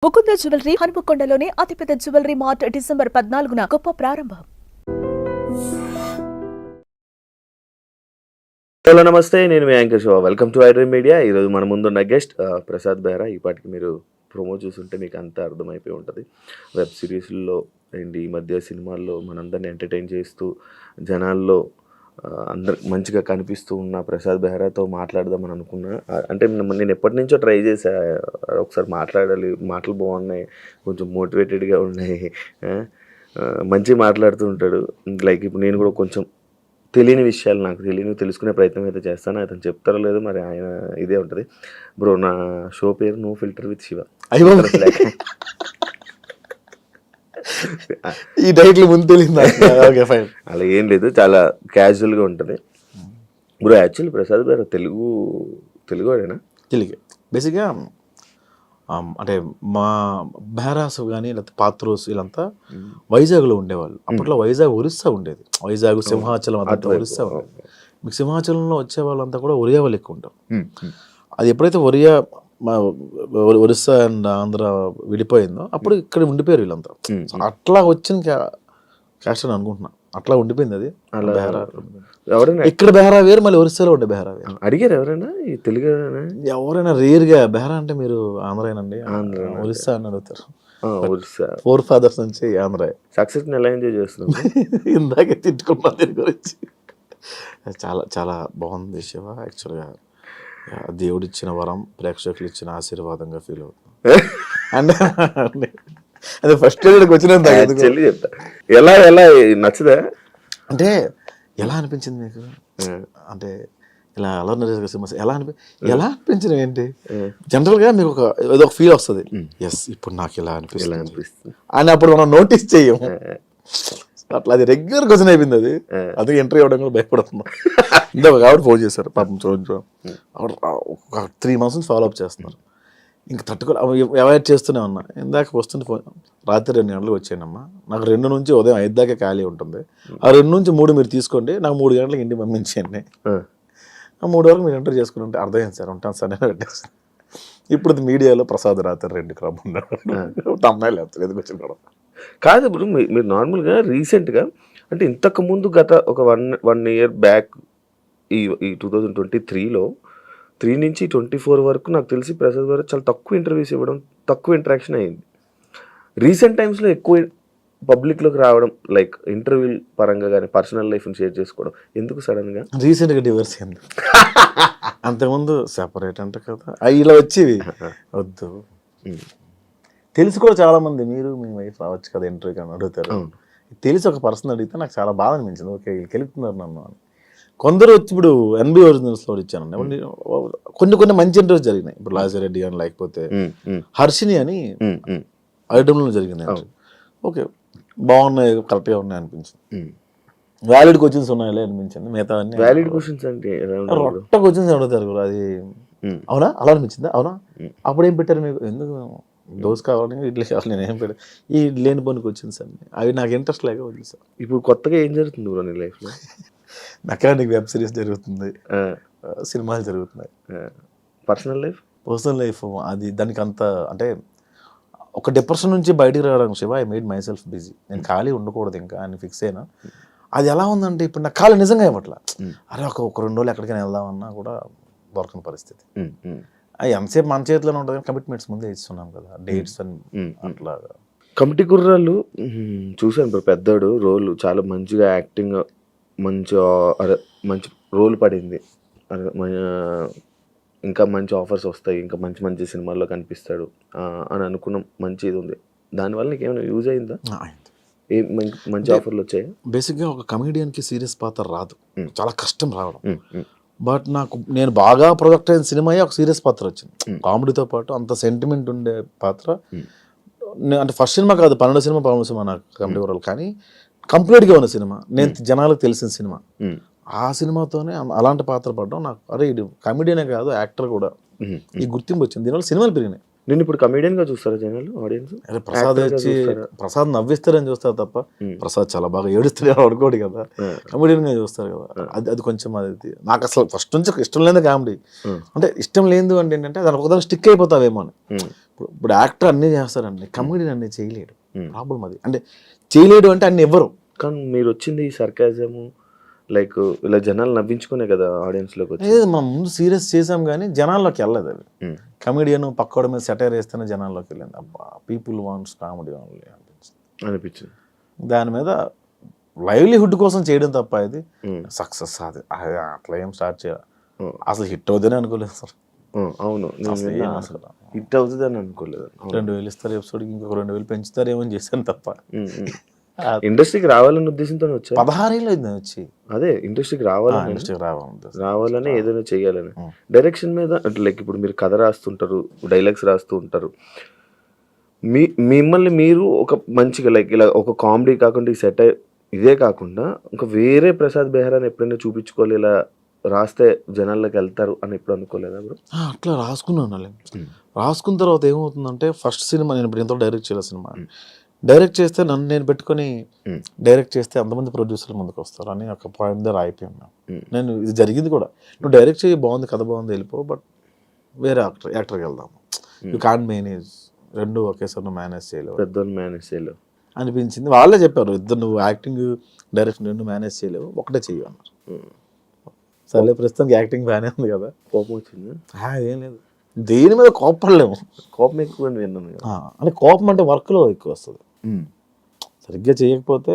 Mukunda jewellery హనుమకొండలోని అతిపెద్ద jewellery mart December 14న గొప్ప ప్రారంభం. హలో నమస్తే, నేను మీ anchor Shiva. Welcome to iDream media. ఈరోజు మన ముందున్న గెస్ట్ ప్రసాద్ బెహ్రా. ఈ పాటికి మీరు ప్రోమో చూస్తుంటే మీకు అంతా అర్థమైపోయి ఉంటుంది. వెబ్ సిరీస్లో అండ్ ఈ మధ్య సినిమాల్లో మనందరినీ ఎంటర్టైన్ చేస్తూ జనాల్లో అందరికి మంచిగా కనిపిస్తూ ఉన్న ప్రసాద్ బెహ్రాతో మాట్లాడదామని అనుకున్నా. అంటే నేను ఎప్పటి నుంచో ట్రై చేశా, ఒకసారి మాట్లాడాలి, మాటలు బాగున్నాయి, కొంచెం మోటివేటెడ్గా ఉన్నాయి, మంచిగా మాట్లాడుతూ ఉంటాడు. లైక్ ఇప్పుడు నేను కూడా కొంచెం తెలియని విషయాలు నాకు తెలుసుకునే ప్రయత్నం అయితే చేస్తాను. అతను చెప్తారో లేదో మరి, ఆయన ఇదే ఉంటుంది. బ్రో, నా షో పేరు నో ఫిల్టర్ విత్ శివ. ఈ టైటిల్ ముందు తెలియదు. అలా ఏం లేదు, చాలా క్యాజువల్గా ఉంటుంది. బ్రో, యాక్చువల్లీ ప్రసాద్ గారు తెలుగువాడేనా? తెలుగే బేసిక్గా. అంటే మా బెహ్రాస్ కానీ లేకపోతే పాత్రోస్ వీళ్ళంతా వైజాగ్లో ఉండేవాళ్ళు. అప్పట్లో వైజాగ్ ఒరిస్సా ఉండేది. వైజాగ్ సింహాచలం అదంతా ఒరిస్సా ఉండేది. మీకు సింహాచలంలో వచ్చే వాళ్ళంతా కూడా ఒరియా వాళ్ళు ఎక్కువ ఉంటారు. అది ఎప్పుడైతే ఒరిస్సా అండ్ ఆంధ్ర విడిపోయిందో అప్పుడు ఇక్కడ ఉండిపోయారు వీళ్ళంతా. అట్లా వచ్చిన క్యాస్ట్ అని అనుకుంటున్నా, అట్లా ఉండిపోయింది అది. ఇక్కడ బెహ్రా వేరు, మళ్ళీ ఒరిస్సాలో ఉండే బెహ్రా వేరు. అడిగారు ఎవరైనా ఈ తెలుగు? ఎవరైనా రేర్గా బెహ్రా అంటే మీరు ఆంధ్రానండి, ఒరిస్సా అని అడుగుతారు. 4 ఫాదర్స్ నుంచి ఆంధ్ర. సక్సెస్ ఎలా ఎంజాయ్ చేస్తున్నాం? ఇందాకే తిట్టుకున్నా దీని గురించి. చాలా చాలా బాగుంది శివ. యాక్చువల్గా దేవుడిచ్చిన వరం, ప్రేక్షకులు ఇచ్చిన ఆశీర్వాదంగా ఫీల్ అవుతుంది. అండ్ అదే ఫస్ట్ వచ్చినంత చెప్తా. ఎలా నచ్చదా అంటే ఎలా అనిపించింది మీకు? అంటే ఇలా ఎలా అనిపించింది ఏంటి? జనరల్గా మీకు ఏదో ఒక ఫీల్ వస్తుంది, ఎస్ ఇప్పుడు నాకు ఇలా అనిపిస్తుంది అని. అప్పుడు మనం నోటీస్ చెయ్యము. అట్లా అది రెగ్యులర్ క్వశ్చన్ అయిపోయింది అది. అందుకే ఎంట్రీ అవ్వడం కూడా భయపడుతున్నాం. ఇందాక ఆవిడ ఫోన్ చేశారు పాపం, చూడండి ఆవిడ ఒక 3 months నుంచి ఫాలో అప్ చేస్తున్నారు. ఇంక తట్టుకోలే, అవాయిడ్ చేస్తూనే ఉన్నా. ఇందాక వస్తుంది ఫోన్, రాత్రి 2 గంటలకు వచ్చానమ్మా, నాకు 2 నుంచి ఉదయం 5 దాకా ఖాళీ ఉంటుంది. ఆ 2 నుంచి 3 మీరు తీసుకోండి, నాకు 3 గంటలకు ఇంటికి పంపించండి. ఆ 3 వరకు మీరు ఎంటర్ చేసుకుని ఉంటే అర్థమైంది సార్, ఉంటాను సార్ నేను పెట్టేస్తాను. ఇప్పుడు మీడియాలో ప్రసాద్ రాత్రి 2 క్రమం ఉన్నాడు, అమ్మాయిలు ఎందుకు వచ్చిన కాదు. ఇప్పుడు మీరు నార్మల్గా రీసెంట్గా అంటే ఇంతకుముందు గత ఒక 1 year బ్యాక్ ఈ 2023లో 3 నుంచి 24 వరకు నాకు తెలిసి ప్రసాద్ గారు చాలా తక్కువ ఇంటర్వ్యూస్ ఇవ్వడం, తక్కువ ఇంటరాక్షన్ అయింది. రీసెంట్ టైమ్స్లో ఎక్కువ పబ్లిక్లోకి రావడం, లైక్ ఇంటర్వ్యూ పరంగా కానీ పర్సనల్ లైఫ్ని షేర్ చేసుకోవడం. ఎందుకు సడన్గా? రీసెంట్గా డివర్స్ అయింది. అంతకుముందు సెపరేట్ అంటే కదా, ఇలా వచ్చేవి వద్దు. తెలిసి కూడా చాలామంది మీరు మీ వైఫ్ రావచ్చు కదా ఇంటర్వ్యూ కానీ అడుగుతారు. తెలిసి ఒక పర్సన్ అడిగితే నాకు చాలా బాధ అనిపించింది. ఓకే, వీళ్ళు కెలుపుతున్నారు నన్ను అని. కొందరు వచ్చి ఇప్పుడు NB ఒరిజినల్స్లో ఇచ్చానండి, కొన్ని మంచి ఇంటర్వ్యూస్ జరిగినాయి. ఇప్పుడు లాజిరెడ్డి అని, లేకపోతే హర్షిని అని ఐటమ్లో జరిగింది. ఓకే, బాగున్నాయి, కరెక్ట్గా ఉన్నాయి అనిపించింది. వ్యాలిడ్ క్వశ్చన్స్ ఉన్నాయో అనిపించింది. మిగతా వ్యాలిడ్ క్వశ్చన్స్ అంటే రొట్ట క్వశ్చన్స్ అడుగుతారు కూడా, అది అవునా అలా అనిపించిందా? అవునా అప్పుడు ఏం పెట్టారు మీకు? ఎందుకు దోశ కావాలి, ఇడ్లీ కావాలి, నేను ఏం పెట్టాను ఈ లేని పనికి వచ్చింది సార్. అవి నాకు ఇంట్రెస్ట్ లేక వదిలేదు సార్. ఇప్పుడు కొత్తగా ఏం జరుగుతుంది బ్రో నీ లైఫ్లో? మెకానిక్ వెబ్ సిరీస్ జరుగుతుంది, సినిమాలు జరుగుతున్నాయి. పర్సనల్ లైఫ్ అది దానికి అంత అంటే ఒక డిప్రెషన్ నుంచి బయటికి రావడం Shiva, I made my self busy. నేను ఖాళీ ఉండకూడదు ఇంకా అని ఫిక్స్ అయినా. అది ఎలా ఉందంటే ఇప్పుడు నాకు ఖాళీ నిజంగా ఇవ్వట్లా. అరే ఒక 2 రోజులు ఎక్కడికైనా వెళ్దామన్నా కూడా దొరకని పరిస్థితి. అది ఎంతసేపు మన చేతిలోనే ఉంటుంది. కమిట్మెంట్స్ ముందే ఇస్తున్నాం కదా, డేట్స్ అని అట్లా. కమిటీ కుర్రాళ్ళు చూశాను బ్రో, పెద్దోడు రోల్ చాలా మంచిగా యాక్టింగ్, మంచి రోల్ పడింది. ఇంకా మంచి ఆఫర్స్ వస్తాయి, ఇంకా మంచి సినిమాల్లో కనిపిస్తాడు అని అనుకున్నాం. మంచి ఇది ఉంది. దానివల్ల నీకు ఏమైనా యూజ్ అయిందా? మంచి ఆఫర్లు వచ్చాయి. బేసిక్గా ఒక కమెడియన్కి సీరియస్ పాత్ర రాదు, చాలా కష్టం రావడం. బట్ నేను బాగా ప్రొజెక్ట్ అయిన సినిమా ఒక సీరియస్ పాత్ర వచ్చింది. కామెడీతో పాటు అంత సెంటిమెంట్ ఉండే పాత్ర. అంటే ఫస్ట్ సినిమా కాదు, 12వ సినిమా 13వ సినిమా నాకు కమెడీ వరల్, కానీ కంప్లీట్గా ఉన్న సినిమా, నేను జనాలకు తెలిసిన సినిమా. ఆ సినిమాతోనే అలాంటి పాత్ర పడడం నాకు, అరే ఇది కమెడీనే కాదు యాక్టర్ కూడా, ఈ గుర్తింపు వచ్చింది. దీనివల్ల సినిమాలు పెరిగినాయి. నేను ఇప్పుడు కమెడియన్గా చూస్తారా జనాలు, ఆడియన్స్? అరే ప్రసాద్ వచ్చి ప్రసాద్ నవ్విస్తారని చూస్తారు తప్ప, ప్రసాద్ చాలా బాగా ఏడుస్తాడు అనుకోడు కదా, కమెడియన్గా చూస్తారు కదా. అది కొంచెం అది నాకు అసలు ఫస్ట్ నుంచి ఇష్టం లేదు కామెడీ. అంటే ఇష్టం లేదు అంటే ఏంటంటే దాని ఒకదాని స్టిక్ అయిపోతావేమో అని. ఇప్పుడు యాక్టర్ అన్నీ చేస్తారండి, కమెడీని అన్నీ చేయలేడు. ప్రాబ్లం అది. అంటే చేయలేడు అంటే అన్ని ఇవ్వరు. కానీ మీరు వచ్చింది ఈ సర్కాజము లైక్ ఇలా జనాలు నవ్వించుకునే కదా ఆడియన్స్లోకి వచ్చి. లేదు, మనం ముందు సీరియస్ చేసాం కానీ జనాల్లోకి వెళ్ళలేదు అది. కమెడియన్ పక్కోడి మీద సెటైర్ వేస్తేనే జనాల్లోకి వెళ్ళింది. అబ్బా పీపుల్ వాంట్స్ కామెడీ ఓన్లీ అనిపించింది. దాని మీద లైవ్లీహుడ్ కోసం చేయడం తప్ప ఇది సక్సెస్ అది అట్లా ఏం స్టార్ట్ చేయాలి. అసలు హిట్ అవుతుందని అనుకోలేదు సార్. అవును, హిట్ అవుతుంది అని అనుకోలేదు. 2,000 ఇస్తారు ఎపిసోడ్కి, ఇంకొక 2,000 పెంచుతారేమో అని చేశాను తప్ప. ఇండస్ట్రీకి రావాలనే ఉద్దేశంతో వచ్చా. 16 ఏళ్ళు అయింది వచ్చి. అదే ఇండస్ట్రీకి ఇండస్ట్రీకి రావాలని ఏదైనా చేయాలని. డైరెక్షన్ మీద అంటే లైక్ ఇప్పుడు మీరు కథ రాస్తుంటారు, డైలాగ్స్ రాస్తూ ఉంటారు. మిమ్మల్ని మీరు ఒక మంచిగా లైక్ ఇలా ఒక కామెడీ కాకుండా ఈ సెట్ ఇదే కాకుండా ఇంకా వేరే ప్రసాద్ బెహ్రాని ఎప్పుడైనా చూపించుకోవాలి, ఇలా రాస్తే జనాల్లోకి వెళ్తారు అని ఎప్పుడు అనుకోలేదా బ్రో? అట్లా రాసుకున్నాను. రాసుకున్న తర్వాత ఏమవుతుందంటే ఫస్ట్ సినిమా నేను ఇప్పుడు ఎంతో డైరెక్ట్ చేయాలి. సినిమా డైరెక్ట్ చేస్తే నన్ను నేను పెట్టుకొని డైరెక్ట్ చేస్తే అంతమంది ప్రొడ్యూసర్లు ముందుకు వస్తారు అని ఒక పాయింట్ దగ్గర అయిపోయాను నేను. ఇది జరిగింది కూడా. నువ్వు డైరెక్ట్ చేయి, బాగుంది, కథ బాగుంది, వెళ్ళిపో, బట్ వేరే యాక్టర్కి వెళ్దాము. యూ కాంట్ మేనేజ్, రెండు ఒకేసారి నువ్వు మేనేజ్ చేయలేవు, పెద్దోళ్ళు మేనేజ్ చేయలేవు అనిపించింది. వాళ్ళే చెప్పారు, ఇద్దరు నువ్వు యాక్టింగ్ డైరెక్షన్ రెండు మేనేజ్ చేయలేవు, ఒకటే చెయ్యి అన్నారు. సర్లే ప్రస్తుతానికి యాక్టింగ్ బాగానే ఉంది కదా. కోపం వచ్చింది? ఏం లేదు, దేని మీద కోపడలేము. కోపం ఎక్కువ అని విన్నాను. అంటే కోపం అంటే వర్క్లో ఎక్కువ వస్తుంది. సరిగ్గా చేయకపోతే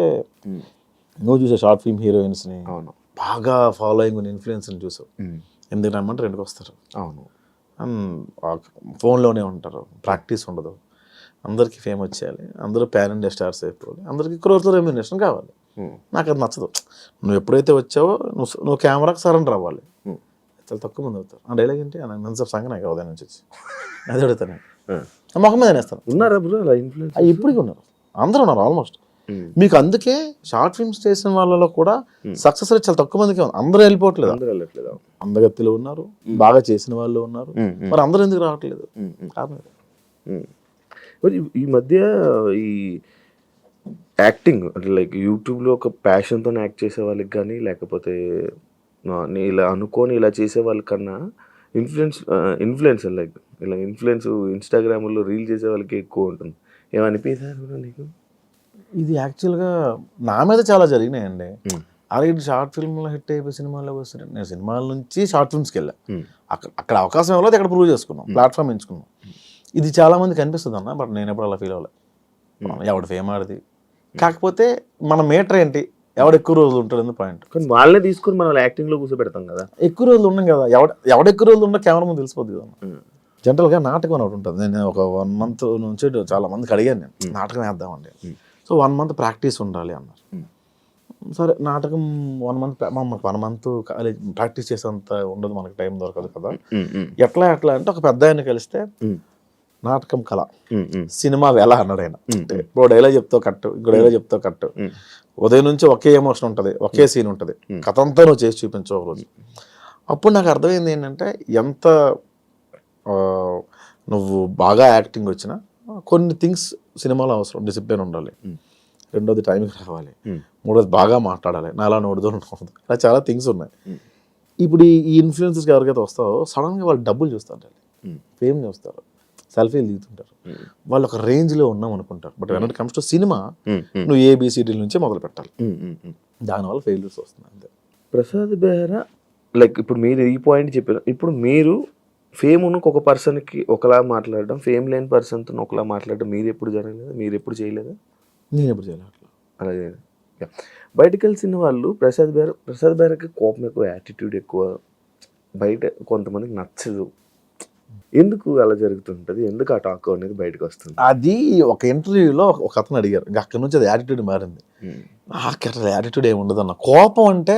నువ్వు చూసావు షార్ట్ ఫిల్మ్ హీరోయిన్స్ని, అవును, బాగా ఫాలోయింగ్ ఉన్న ఇన్ఫ్లుయెన్స్ని చూసావు. ఎందుకు రమ్మంటే రెండుకి వస్తారు. అవును, ఫోన్లోనే ఉంటారు, ప్రాక్టీస్ ఉండదు. అందరికీ ఫేమ్ వచ్చేయాలి, అందరూ ప్యాన్ ఇండియా స్టార్స్ అయిపోవాలి, అందరికీ క్రోర్తో రెమ్యునరేషన్ కావాలి. నాకు అది నచ్చదు. నువ్వు ఎప్పుడైతే వచ్చావో నువ్వు కెమెరాకి సరెండర్ అవ్వాలి. చాలా తక్కువ మంది అవుతారు. ఆ డైలాగ్ ఏంటి నన్ను సంగ నాకు ఉదయం నుంచి వచ్చి అది అడుగుతాను, మొహం మీద నేస్తాను. ఉన్నారా బ్రో అలా ఇన్ఫ్లుయెన్స్? ఇప్పటికీ ఉన్నారు, అందరూ ఉన్నారు ఆల్మోస్ట్. మీకు అందుకే షార్ట్ ఫిల్మ్స్ చేసిన వాళ్ళలో కూడా సక్సెస్ రేట్ చాలా తక్కువ మందికి ఉంది. అందరూ వెళ్ళిపోవట్లేదు. అందగత్తిలో ఉన్నారు, బాగా చేసిన వాళ్ళు ఉన్నారు, మరి అందరూ ఎందుకు రావట్లేదు? ఈ మధ్య ఈ యాక్టింగ్ అంటే లైక్ యూట్యూబ్లో ఒక ప్యాషన్తో యాక్ట్ చేసే వాళ్ళకి కానీ, లేకపోతే ఇలా అనుకొని ఇలా చేసే వాళ్ళకన్నా ఇన్ఫ్లుయెన్సర్ లైక్ ఇలా ఇన్స్టాగ్రామ్లో రీల్ చేసే వాళ్ళకి ఎక్కువ ఉంటుంది. ఏమనిపించారు నీకు? ఇది యాక్చువల్గా నా మీద చాలా జరిగినాయండి. అలాగే షార్ట్ ఫిల్మ్లో హిట్ అయిపోయి సినిమాలోకి వస్తున్నాను. నేను సినిమాల నుంచి షార్ట్ ఫిల్మ్స్కి వెళ్ళా. అక్కడ అవకాశం ఇవ్వలేదు, అక్కడ ప్రూవ్ చేసుకున్నాం, ప్లాట్ఫామ్ ఎంచుకున్నాం. ఇది చాలా మందికి అనిపిస్తుంది అన్న, బట్ నేను ఎప్పుడు అలా ఫీల్ అవ్వలేదు. ఎవడు ఫేమ్ ఆడిది, కాకపోతే మన మీటర్ ఏంటి, ఎవడు ఎక్కువ రోజులు ఉంటాడు పాయింట్. కానీ వాళ్ళనే తీసుకుని మనం యాక్టింగ్లో కూర్చోబెడతాం కదా. ఎక్కువ రోజులు ఉన్నాం కదా, ఎవడ ఎక్కువ రోజులు ఉన్నా కెమెరా ముందు తెలిసిపోద్ది కదా. జనరల్గా నాటకం ఒకటి ఉంటుంది. నేను ఒక 1 month నుంచి చాలా మందికి అడిగాను, నేను నాటకం వేద్దామండి. సో 1 month ప్రాక్టీస్ ఉండాలి అన్నారు. సరే నాటకం 1 month 1 month కాలేజ్ ప్రాక్టీస్ చేసేంత ఉండదు, మనకి టైం దొరకదు కదా. ఎట్లా అంటే ఒక పెద్ద ఆయన కలిస్తే నాటకం కళ, సినిమా ఎలా అన్నాడు ఆయన. ఇప్పుడు డైలాగ్ చెప్తావు కట్టు, ఇంకో డైలాగ్ చెప్తావు కట్టు, ఉదయం నుంచి ఒకే ఎమోషన్ ఉంటుంది, ఒకే సీన్ ఉంటుంది, కథ అంతా నువ్వు చేసి చూపించవు ఒక రోజు. అప్పుడు నాకు అర్థమైంది ఏంటంటే, ఎంత నువ్వు బాగా యాక్టింగ్ వచ్చినా కొన్ని థింగ్స్ సినిమాలో అవసరం. డిసిప్లిన్ ఉండాలి, రెండోది టైంకి రావాలి, మూడోది బాగా మాట్లాడాలి, నాలా నోడుదో ఉండదు, ఇలా చాలా థింగ్స్ ఉన్నాయి. ఇప్పుడు ఈ ఇన్ఫ్లుయెన్సర్స్కి ఎవరికైతే వస్తావో సడన్గా వాళ్ళు డబ్బులు చూస్తుంటారు, ఫేమ్ చూస్తారు, సెల్ఫీలు దిగుతుంటారు, వాళ్ళు ఒక రేంజ్లో ఉన్నాం అనుకుంటారు. But when it comes to cinema నువ్వు ABCD నుంచే మొదలు పెట్టాలి. దానివల్ల ఫెయిల్యూర్స్ వస్తున్నాయి అంతే. ప్రసాద్ బెహ్రా లైక్ ఇప్పుడు మీరు ఈ పాయింట్ చెప్పారు. ఇప్పుడు మీరు ఫేమ్ ఉన్న ఒక పర్సన్కి ఒకలా మాట్లాడడం, ఫేమ్ లేని పర్సన్తో ఒకలా మాట్లాడడం మీరు ఎప్పుడు జరగలేదా? మీరు ఎప్పుడు చేయలేదా? నేను ఎప్పుడు చేయలేదు అట్లా. అలాగే బయటకు వెళ్ళిన వాళ్ళు ప్రసాద్ బెహ్రాకి కోపం ఎక్కువ, యాటిట్యూడ్ ఎక్కువ, బయట కొంతమందికి నచ్చదు. ఎందుకు అలా జరుగుతుంటుంది? ఎందుకు ఆ టాక్ అనేది బయటకు వస్తుంది? అది ఒక ఇంటర్వ్యూలో ఒక అతను అడిగారు, ఇంకా అక్కడి నుంచి అది యాటిట్యూడ్ మారింది. నాకు అట్లా యాటిట్యూడ్ ఏమి ఉండదు అన్న. కోపం అంటే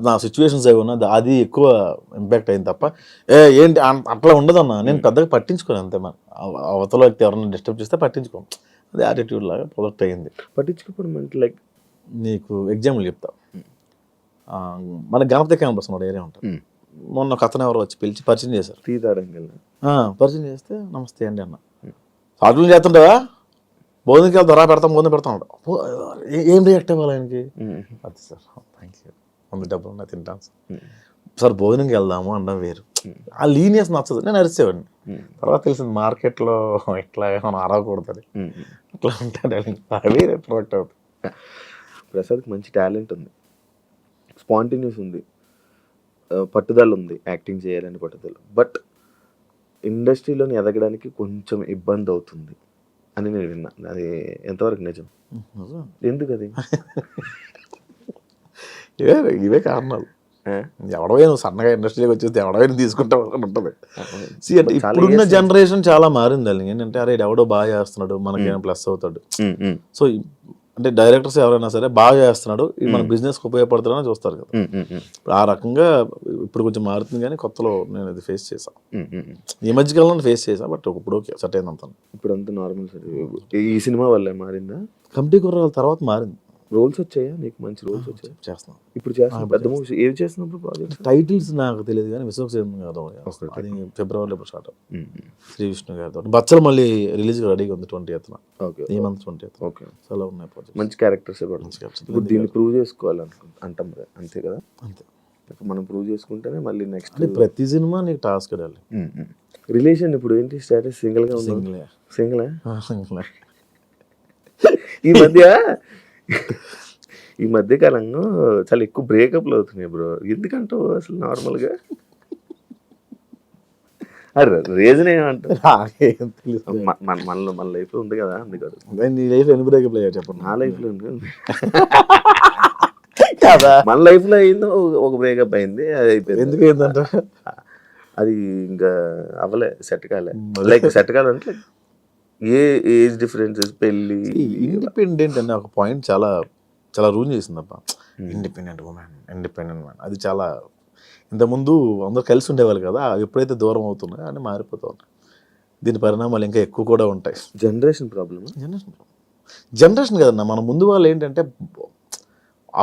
నా సిచ్యువేషన్స్ అవి ఉన్నది, అది ఎక్కువ ఇంపాక్ట్ అయింది తప్ప ఏంటి అట్లా ఉండదన్న. నేను పెద్దగా పట్టించుకోను అంతే. మన అవతల వ్యక్తి ఎవరైనా డిస్టర్బ్ చేస్తే పట్టించుకోను, అది యాటిట్యూడ్ లాగా ప్రొజెక్ట్ అయ్యింది. పట్టించుకోవడం అంటే లైక్ నీకు ఎగ్జాంపుల్ చెప్తా. మన గణపతి క్యాంపస్ మన ఏరియా ఉంటుంది. మొన్న ఒక అతను ఎవరు వచ్చి పిలిచి పరిచయం చేశారు. పరిచయం చేస్తే నమస్తే అండి అన్న, షార్ట్లు చేస్తుంటావా, భోజనంకి వెళ్తారా, భోజనం పెడతా ఉంటా. ఏం రియాక్ట్ అవ్వాలి ఆయనకి? అది సార్ థ్యాంక్ యూ, 100 డబ్బులు ఉన్నా తింటాను సార్. సార్ భోజనంకి వెళ్దాము అనడం వేరు. ఆ లీనియస్ నచ్చదు. నేను అరిసేవాడిని. తర్వాత తెలిసింది మార్కెట్లో ఇట్లా మనం అరవకూడదు, అట్లా ఉంటాడు. అవి ప్రొడక్ట్ అవుతుంది. ప్రసాద్కి మంచి టాలెంట్ ఉంది, స్పాంటేనియస్ ఉంది, పట్టుదల ఉంది, యాక్టింగ్ చేయాలని పట్టుదల. బట్ ఇండస్ట్రీలోని ఎదగడానికి కొంచెం ఇబ్బంది అవుతుంది అని నేను విన్నా. అది ఎంతవరకు నిజం? ఎందుకు అది? ఇవే కారణాలు. ఎవడవే నువ్వు సన్నగా ఇండస్ట్రీలోకి వచ్చేసి ఎవడవైనా తీసుకుంటావు అని ఉంటుంది. అంటే ఇప్పుడున్న జనరేషన్ చాలా మారింది. అది ఏంటంటే అరే ఎవడో బాగా చేస్తున్నాడు మనకేమైనా ప్లస్ అవుతాడు. సో అంటే డైరెక్టర్స్ ఎవరైనా సరే బాగా చేస్తున్నాడు, ఇది మన బిజినెస్కి ఉపయోగపడుతుందని చూస్తారు కదా. ఇప్పుడు ఆ రకంగా ఇప్పుడు కొంచెం మారుతుంది. కానీ కొత్తలో నేను అది ఫేస్ చేశాను, ఈ మధ్యకాలంలో ఫేస్ చేశాను. బట్ ఇప్పుడు ఓకే సెట్ అయిందంతా. ఇప్పుడు అంతా నార్మల్ సార్. ఈ సినిమా వల్ల మారిందా? కమిటీ కుర్రాల తర్వాత మారింది. రోల్స్ వచ్చాయా నీకు? మంచి రోల్స్ వచ్చాయి? చేస్తున్నాం ఇప్పుడు. చేస్తున్నాం పెద్ద మూవీస్. ఏవి చేస్తున్నప్పుడు ప్రాజెక్ట్? టైటిల్స్ నాకు తెలియదు కానీ విశ్వక్సేన్ గారు అది ఫిబ్రవరిలో ఇప్పుడు స్టార్ట్ అవుతుంది. శ్రీ విష్ణు గారితో బచ్చలు మళ్ళీ రిలీజ్ రెడీగా ఉంది 20th. ఓకే, ఈ మంత్ 20th. ఓకే. చాలా ఉన్నాయి ప్రాజెక్ట్స్. మంచి క్యారెక్టర్స్ ఇప్పుడు దీన్ని ప్రూవ్ చేసుకోవాలంటాం కదా, అంతే కదా? అంతే. మనం ప్రూవ్ చేసుకుంటేనే మళ్ళీ నెక్స్ట్. ప్రతి సినిమా నీకు టాస్క్ అడాలి. రిలేషన్ ఇప్పుడు ఏంటి స్టేటస్? సింగిల్గా ఉంది? సింగిల్. ఈ మధ్య కాలంలో చాలా ఎక్కువ బ్రేకప్లు అవుతున్నాయి బ్రో. ఎందుకంటావు అసలు? నార్మల్గా అరే రీజన్ ఏమంటారు? మన లైఫ్లో ఉంది కదా, అందుకని. నీ లైఫ్లో ఎన్ని బ్రేకప్ అయ్యా చెప్పండి. నా లైఫ్లో ఉంది మన లైఫ్లో అయిందో ఒక బ్రేకప్ అయింది, అది అయిపోయింది. ఎందుకు అయిందంట? అది ఇంకా అవ్వలే, సెట్ కాలే. లైక్ సెట్ కాలంటే ఏ ఏజ్ డిఫరెన్సెస్, పెళ్ళి. ఇండిపెండెంట్ అనే ఒక పాయింట్ చాలా చాలా రూల్ చేసిందబ్బా. Independent women, independent man. అది చాలా ఇంతకుముందు అందరూ కలిసి ఉండేవాళ్ళు కదా, ఎప్పుడైతే దూరం అవుతున్నాయో అని మారిపోతూ ఉంటాయి. దీని పరిణామాలు ఇంకా ఎక్కువ కూడా ఉంటాయి. Generation problem. జనరేషన్ కదన్నా, మన ముందు వాళ్ళు ఏంటంటే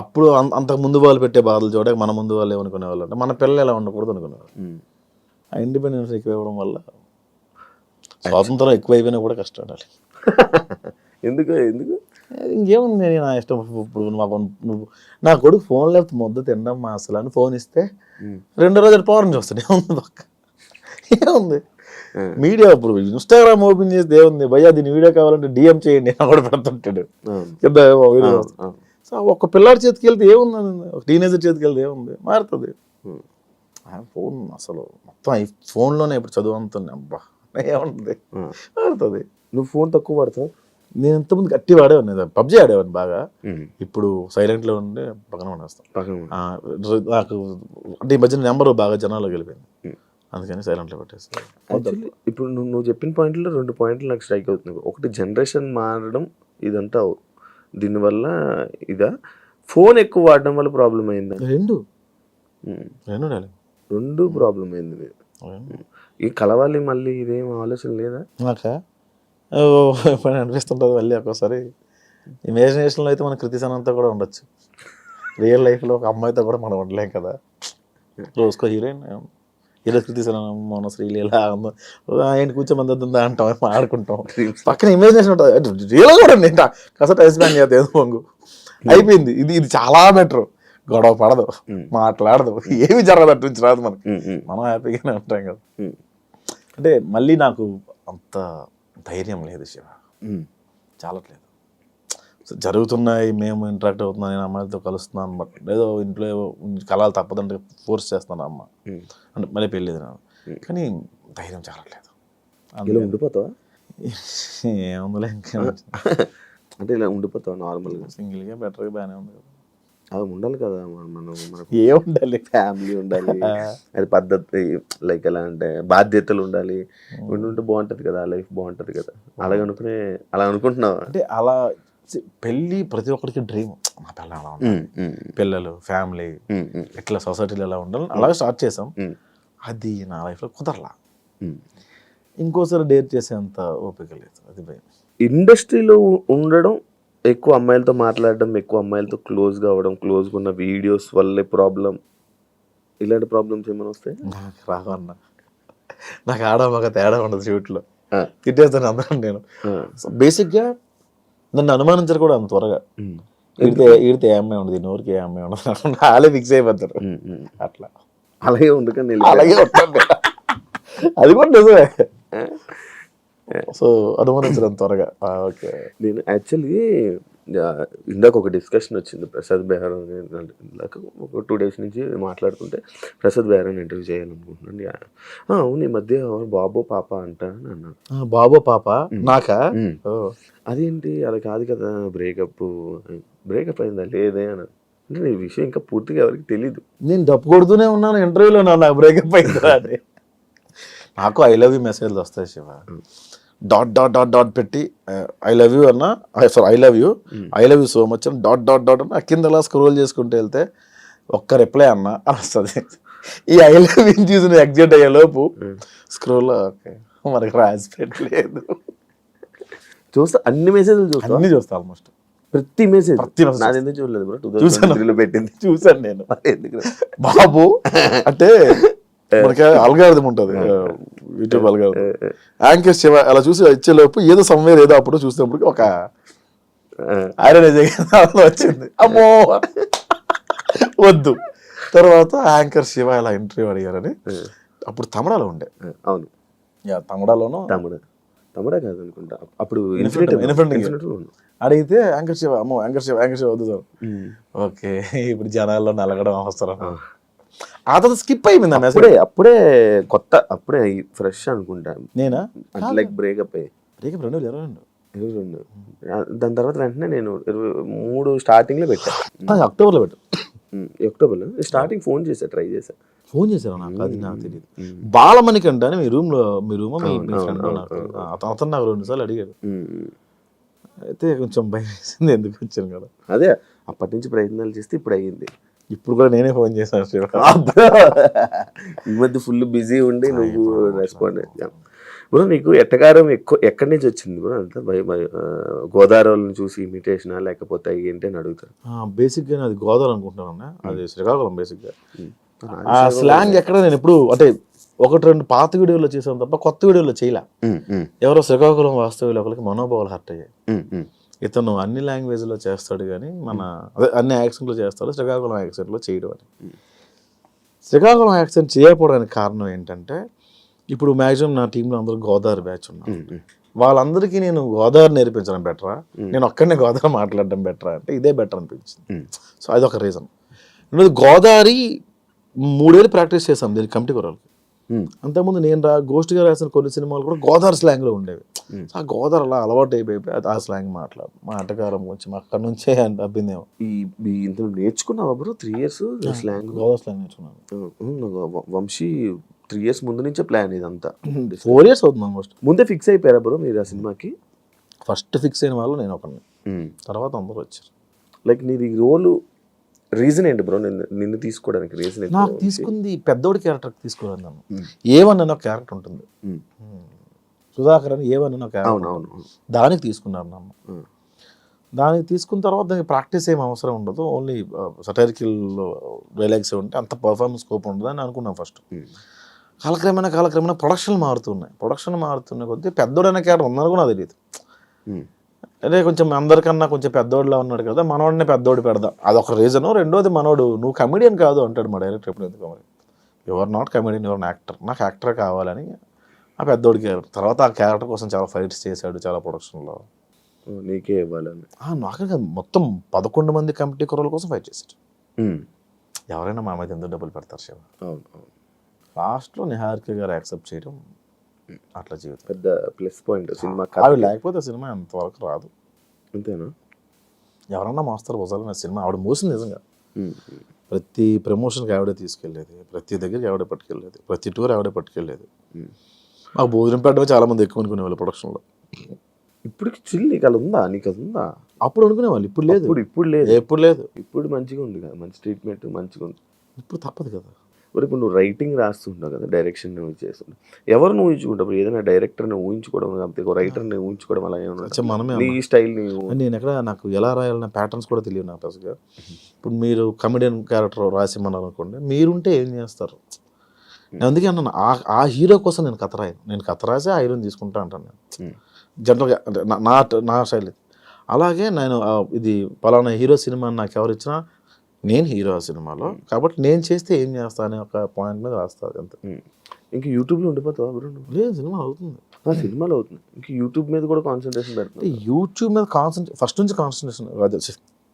అప్పుడు అంతకు ముందు వాళ్ళు పెట్టే బాధలు చూడక మన ముందు వాళ్ళు ఏమనుకునేవాళ్ళు అంటే మన పిల్లలు ఎలా ఉండకూడదు అనుకునేవాళ్ళు. ఆ ఇండిపెండెన్స్ ఎక్కువ ఇవ్వడం వల్ల స్వాతంత్రం ఎక్కువైపోయినా కూడా కష్టపడాలి. ఎందుకు ఇంకేముంది, నా ఇష్టం. ఇప్పుడు నువ్వు నా కొడుకు ఫోన్ లేకపోతే ముద్ద తినడం అసలు అని ఫోన్ ఇస్తే 2 రోజులు పవర్ చూస్తాను. ఏముంది మీడియా ఇప్పుడు ఇన్స్టాగ్రామ్ ఓపెన్ చేస్తే ఏముంది భయ్యా దీని వీడియో కావాలంటే డిఎం చేయండి అని కూడా పెడుతుంటాడు. సో ఒక పిల్లాడి చేతికి వెళ్తే ఏముంది, ఒక టీనేజర్ చేతికి వెళ్తే ఏముంది, మారుతుంది. ఫోన్ అసలు మొత్తం ఈ ఫోన్లోనే ఇప్పుడు చదువు అంతుంది. అబ్బా ఏముంటుంది, మారుతుంది. నువ్వు ఫోన్ తక్కువ వాడతావు? నేను ఇంతకుముందు గట్టి వాడేవాడిని, పబ్జీ ఆడేవాడిని బాగా. ఇప్పుడు సైలెంట్లో ఉండి పక్కన ఉండేస్తాను. నాకు అంటే ఈ మధ్యన నెంబర్ బాగా జనాల్లో వెళ్ళిపోయింది, అందుకని సైలెంట్లో పెట్టేస్తాను. ఇప్పుడు నువ్వు చెప్పిన పాయింట్లో 2 పాయింట్లు నాకు స్ట్రైక్ అవుతుంది. ఒకటి జనరేషన్ మారడం, ఇదంతా దీనివల్ల ఇదా, ఫోన్ ఎక్కువ వాడడం వల్ల ప్రాబ్లం అయిందా? రెండు ప్రాబ్లం అయింది. ఈ కలవాలి మళ్ళీ, ఇదేం ఆలోచన లేదా? నాకా అనిపిస్తుంటుంది మళ్ళీ ఒక్కోసారి. ఇమాజినేషన్లో అయితే మన కృతిసన్ అంతా కూడా ఉండొచ్చు, రియల్ లైఫ్లో ఒక అమ్మాయితో కూడా మనం ఉండలేం కదా. రోజుకో హీరోయిన్, హీరో కృతిసన్, మన శ్రీలీల ఆయన కూర్చోమందా అంటాం, ఆడుకుంటాం. పక్కన ఇమాజినేషన్ ఉంటుంది, రియల్ కూడా ఉంది. కాస్త టైం స్పెండ్ చేద్దాం, ఏదో పొంగు అయిపోయింది. ఇది చాలా బెటర్. గొడవ పడదు, మాట్లాడదు, ఏమి జరగదు, అటు నుంచి రాదు మనకి, మనం హ్యాపీగానే ఉంటాం కదా. అంటే మళ్ళీ నాకు అంత ధైర్యం లేదు శివ, చాలట్లేదు. జరుగుతున్నాయి, మేము ఇంటరాక్ట్ అవుతున్నాం, నేను అమ్మాయిలతో కలుస్తున్నాను, బట్ ఏదో ఇంట్లో కలాలు తప్పదంటే ఫోర్స్ చేస్తున్నాను అమ్మ అంటే మళ్ళీ పెళ్ళేది నాకు, కానీ ధైర్యం చాలట్లేదు. ఇలా ఉండిపోతావా? ఏముందిలే ఇంకా అంటే ఇలా ఉండిపోతావా నార్మల్గా? సింగిల్గా బెటర్గా బాగానే ఉంది కదా. అది ఉండాలి కదా, మనం ఏ ఉండాలి, ఫ్యామిలీ ఉండాలి, అది పద్ధతి, లైక్ ఎలా అంటే బాధ్యతలు ఉండాలి, ఉంటే బాగుంటుంది కదా, లైఫ్ బాగుంటుంది కదా. అలా అనుకుంటున్నావా? అంటే అలా పెళ్ళి ప్రతి ఒక్కరికి డ్రీమ్. మా పిల్లలు అలా ఉండాలి, పిల్లలు, ఫ్యామిలీ, ఇట్లా సొసైటీలో ఎలా ఉండాలి, అలాగే స్టార్ట్ చేసాం. అది నా లైఫ్లో కుదరలా. ఇంకోసారి డేర్ చేసేంత ఓపిక లేదు, అది భయం. ఇండస్ట్రీలో ఉండడం, ఎక్కువ అమ్మాయిలతో మాట్లాడడం, ఎక్కువ అమ్మాయిలతో క్లోజ్గా అవ్వడం, క్లోజ్గా ఉన్న వీడియోస్ వల్లే ప్రాబ్లం, ఇలాంటి ప్రాబ్లమ్స్ ఏమైనా వస్తాయి? నాకు రావన్నా, నాకు ఆడమగ తేడా ఉండదు షూట్లో, తిట్టేస్తాను అందరం. నేను బేసిక్గా నన్ను అనుమానించరు కూడా అంత త్వరగా. ఈడితే ఏ అమ్మాయి ఉండదు, నోరికి ఏ అమ్మాయి ఉండదు, వాళ్ళే ఫిక్స్ అయిపోతారు అట్లా. అలాగే ఉండకని అలాగే ఉంటాను. అది కూడా నిజమే. సో అనుమానించడం త్వరగా. ఓకే. నేను యాక్చువల్లీ ఇందాక ఒక డిస్కషన్ వచ్చింది ప్రసాద్ బెహ్రా ఇందాక ఒక 2 days నుంచి మాట్లాడుతుంటే ప్రసాద్ బెహ్రాని ఇంటర్వ్యూ చేయాలనుకుంటున్నాను. అవును ఈ మధ్య బాబో పాప అంట అని అన్నాడు. బాబో పాప నాకా? అదేంటి అలా కాదు కదా, బ్రేకప్ అయిందా లేదే అని అంటే ఈ విషయం ఇంకా పూర్తిగా ఎవరికి తెలీదు. నేను డప్పు కొడుతూనే ఉన్నాను ఇంటర్వ్యూలో, నాకు బ్రేకప్ అయిందా అని. నాకు ఐ లవ్ యూ మెసేజ్లు వస్తాయి Shiva. Dot dot dot dot పెట్టి ఐ లవ్ యూ అన్నా, sorry I love you so much అని డాట్ డాట్ డాట్ అన్న కింద అలా స్క్రోల్ చేసుకుంటూ వెళ్తే ఒక్క రిప్లై అన్నా అని వస్తుంది. ఈ ఐ లవ్ యూ చూసిన ఎగ్జిట్ అయ్యే లోపు స్క్రోల్ ఓకే మనకి రాసి పెట్టలేదు. చూస్తా అన్ని మెసేజ్లు చూస్తా, అన్ని చూస్తా ఆల్మోస్ట్ ప్రతి మెసేజ్. ప్రతి message. నాది ఎందుకు చూడలేదు బ్రో, చూసాను. 2023లో పెట్టింది చూసాను నేను. ఎందుకు బాబు అంటే మనకి అల్గారిథం ఉంటుంది, యూట్యూబ్ అల్గారిథం. యాంకర్ శివ అలా చూసి వచ్చేలోపు ఏదో సమ్వేర్ ఏదో అప్పుడు చూసినప్పుడు ఒక ఐరన్ వచ్చింది. అమ్మో వద్దు. తర్వాత యాంకర్ శివ ఇలా ఇంటర్వ్యూ అడిగారని అప్పుడు తమిళలో ఉండే. అవును తమిళలోనూ తమిళ కాదు అనుకుంటా అప్పుడు అడిగితే యాంకర్ శివ అమ్మో యాంకర్ శివ వద్దు సార్. ఓకే ఇప్పుడు జనాల్లో నలగడం అవసరం. ఆ తర్వాత స్కిప్ అయిపోయింది ఆ మెసేజ్. అప్పుడే కొత్త, అప్పుడే ఫ్రెష్ అనుకుంటా నేనా లైక్ బ్రేకప్ అయ్యి 2022. దాని తర్వాత వెంటనే నేను 23 స్టార్టింగ్ లో పెట్టాను. అక్టోబర్లో పెట్టు. అక్టోబర్లో స్టార్టింగ్ ఫోన్ చేశా, ట్రై చేశా. ఫోన్ చేశారు నాకు, అది నాకు తెలియదు. బాలమణికంట అని మీ రూమ్ ఫ్రెండ్ అతను నాకు 2 సార్లు అడిగాడు. అయితే కొంచెం భయం వేసింది, ఎందుకు వచ్చాను కదా. అదే అప్పటి నుంచి ప్రయత్నాలు చేస్తే ఇప్పుడు అయ్యింది. ఇప్పుడు కూడా నేనే ఫోన్ చేశాను. ఈ మధ్య ఫుల్ బిజీ ఉండి నువ్వు రెస్పాండ్ అయ్యా బ్రో. నీకు ఎట్టకారం ఎక్కడి నుంచి వచ్చింది బ్రో? అంతా గోదావరిని చూసి ఇమిటేషన్ లేకపోతే ఏంటి అని అడుగుతారు. బేసిక్గా అది గోదావరి అనుకుంటున్నాను, అది శ్రీకాకుళం. బేసిక్గా ఆ స్లాంగ్ ఎక్కడ నేను ఎప్పుడు అంటే 1-2 పాత వీడియోలో చేసాను తప్ప కొత్త వీడియోలో చేయలే. ఎవరో శ్రీకాకుళం వాస్తవ్యులు ఒకరికి మనోభావాలు హర్ట్ అయ్యాయి. ఇతను అన్ని లాంగ్వేజ్లో చేస్తాడు కానీ అదే అన్ని యాక్సెంట్లో చేస్తాడు, శ్రీకాకుళం యాక్సెంట్లో చేయడం అని. శ్రీకాకుళం యాక్సెంట్ చేయకపోవడానికి కారణం ఏంటంటే ఇప్పుడు మ్యాక్సిమం నా టీంలో అందరూ గోదావరి బ్యాచ్ ఉన్నారు. వాళ్ళందరికీ నేను గోదావరి నేర్పించడం బెటరా, నేను ఒక్కడనే గోదావరి మాట్లాడడం బెటరా అంటే ఇదే బెటర్ అనిపించింది. సో అదొక రీజన్. రెండోది గోదావరి 3 ఏళ్ళు ప్రాక్టీస్ చేశాం దీనికి కమిటీ కొరాలకి. అంతకుముందు నేను గోష్ఠి గారు రాసిన కొన్ని సినిమాలు కూడా గోదావరి స్లాంగ్లో ఉండేవి. ఆ గోదావరి అలా అలవాటు అయిపోయి ఆ స్లాంగ్ మా అటకారం కొంచెం అక్కడ నుంచే అబ్బిందేమో. ఇందులో నేర్చుకున్నావా bro 3 years slang? Godavari slang నేర్చుకున్నాను. వంశీ 3 years ముందు నుంచే ప్లాన్ ఇదంతా. 4 years అవుతుంది ఆల్మోస్ట్. ముందే ఫిక్స్ అయిపోయారా బ్రో మీరు ఆ సినిమాకి? ఫస్ట్ ఫిక్స్ అయిన వాళ్ళు నేను ఒకరిని, తర్వాత అందరూ వచ్చారు. లైక్ నీది రోల్ రీజన్ ఏంటి బ్రో నిన్ను తీసుకోవడానికి? రీజన్ నాకు తీసుకుంది పెద్దోడి క్యారెక్టర్ తీసుకోవాలి. నన్ను ఏమన్నా ఒక క్యారెక్టర్ ఉంటుంది, సుధాకర్ అని ఏమన్నా ఒక క్యారెక్టర్, దానికి తీసుకున్నారు నన్ను. దానికి తీసుకున్న తర్వాత దానికి ప్రాక్టీస్ ఏం అవసరం ఉండదు, ఓన్లీ సటైరికల్ డైలాగ్స్ ఉంటే అంత పర్ఫార్మెన్స్ స్కోప్ ఉండదు అని అనుకున్నాను ఫస్ట్. కాలక్రమేణా ప్రొడక్షన్ మారుతున్న కొద్దీ పెద్దోడైన క్యారెక్టర్ ఉందని కూడా నాకు తెలియదు. అదే కొంచెం అందరికన్నా కొంచెం పెద్దోడిలా ఉన్నాడు కదా, మనోడిని పెద్దోడు పెడదాం, అదొక రీజను. రెండోది మనోడు నువ్వు కమెడియన్ కాదు అంటాడు మా డైరెక్టర్ ఎప్పుడు. ఎందుకు మరి your not comedian, your actor, నాకు యాక్టర్ కావాలని ఆ పెద్దోడి క్యారెక్టర్. తర్వాత ఆ క్యారెక్టర్ కోసం చాలా ఫైట్స్ చేశాడు, చాలా ప్రొడక్షన్లో. నీకే ఇవ్వాలని నాకే కాదు, మొత్తం 11 మంది కమిటీ కుర్రల కోసం ఫైట్ చేశాడు. ఎవరైనా మా మీద ఎందుకు డబ్బులు పెడతారు శివ? లాస్ట్లో నిహారిక గారు యాక్సెప్ట్ చేయడం అట్లా జీవితం పెద్ద ప్లస్ పాయింట్ సినిమా. ఆవిడ లేకపోతే సినిమా అంతవరకు రాదు. అంతేనా? ఎవరన్నా మోస్తారు భుజాలు సినిమా. ఆవిడ మోసింది నిజంగా. ప్రతి ప్రమోషన్కి ఆవిడే తీసుకెళ్ళేది, ప్రతి దగ్గరికి ఆవిడే పట్టుకెళ్ళేది, ప్రతి టూర్ ఆవిడే పట్టుకెళ్ళేది. మాకు భోజనం పెట్టడం చాలా మంది ఎక్కువ అనుకునేవాళ్ళు ప్రొడక్షన్లో. ఇప్పటికి చిల్ నీకు అలా ఉందా? నీకు అది ఉందా? అప్పుడు అనుకునేవాళ్ళు, ఇప్పుడు లేదు. ఇప్పుడు లేదు. ఇప్పుడు మంచిగా ఉంది కదా, మంచి ట్రీట్మెంట్ మంచిగా ఉంది. ఇప్పుడు తప్పదు కదా. మరి ఇప్పుడు నువ్వు రైటింగ్ రాస్తుంటావు కదా, డైరెక్షన్ చేస్తుంటావు, ఎవరు నువ్వు ఊహించుకుంటావు? ఏదైనా డైరెక్టర్ని ఊహించుకోవడం లేకపోతే రైటర్ని ఊహించుకోవడం అలా ఏమన్నా నీ స్టైల్? నేను ఎక్కడ నాకు ఎలా రాయాలన్న ప్యాటర్న్స్ కూడా తెలియదు నాకు అసలుగా. ఇప్పుడు మీరు కమెడియన్ క్యారెక్టర్ రాసిమన్నారు అనుకోండి, మీరుంటే ఏం చేస్తారు? నేను అందుకే అన్నాను, ఆ హీరో కోసం నేను కథ రాయను. నేను కథ రాసి ఆ హీరోని తీసుకుంటా అంటాను నేను జనరల్గా, అంటే నా స్టైల్. అలాగే నేను ఇది పలానా హీరో సినిమా నాకు ఎవరు ఇచ్చినా నేను హీరో ఆ సినిమాలో, కాబట్టి నేను చేస్తే ఏం చేస్తా అనే ఒక పాయింట్ మీద రాస్తుంది అంత. ఇంకా యూట్యూబ్లో ఉండిపోతావా బ్రో? లేదు, సినిమా అవుతుంది. సినిమాలో అవుతుంది, ఇంకా యూట్యూబ్ మీద కూడా కాన్సన్ట్రేషన్ పెడుతుంది. యూట్యూబ్ మీద ఫస్ట్ నుంచి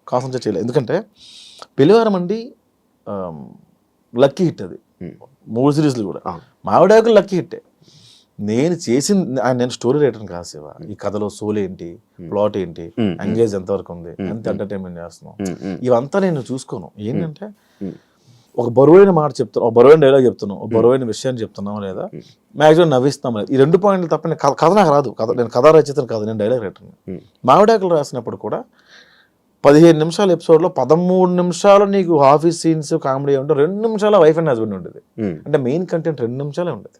కాన్సన్ట్రేట్ చేయలేదు. ఎందుకంటే పెళ్లివారం అండి లక్కీ హిట్, అది 3 సిరీస్లు కూడా. మావిడాకులు లక్కీ హిట్టే. నేను నేను స్టోరీ రైటర్ని కాదు శివ. ఈ కథలో సోల్ ఏంటి, ప్లాట్ ఏంటి, ఎంగేజ్ ఎంతవరకు ఉంది, ఎంత ఎంటర్టైన్మెంట్ చేస్తున్నాం, ఇవంతా నేను చూసుకోను. ఏంటంటే ఒక బరువైన మాట చెప్తున్నాం, ఒక బరువైన డైలాగ్ చెప్తున్నాం, ఒక బరువైన విషయాన్ని చెప్తున్నాం, లేదా మ్యాక్సిమం నవ్విస్తాం లేదా, ఈ 2 పాయింట్లు తప్ప నేను కథ నాకు రాదు. నేను కథా రచయితను కాదు, నేను డైలాగ్ రైటర్ని. మావిడాకులు రాసినప్పుడు కూడా 15 నిమిషాల ఎపిసోడ్లో 13 నిమిషాలు నీకు ఆఫీస్ సీన్స్ కామెడీ ఉంటే 2 నిమిషాలు వైఫ్ అండ్ హస్బెండ్ ఉండేది. అంటే మెయిన్ కంటెంట్ 2 నిమిషాలే ఉండేది.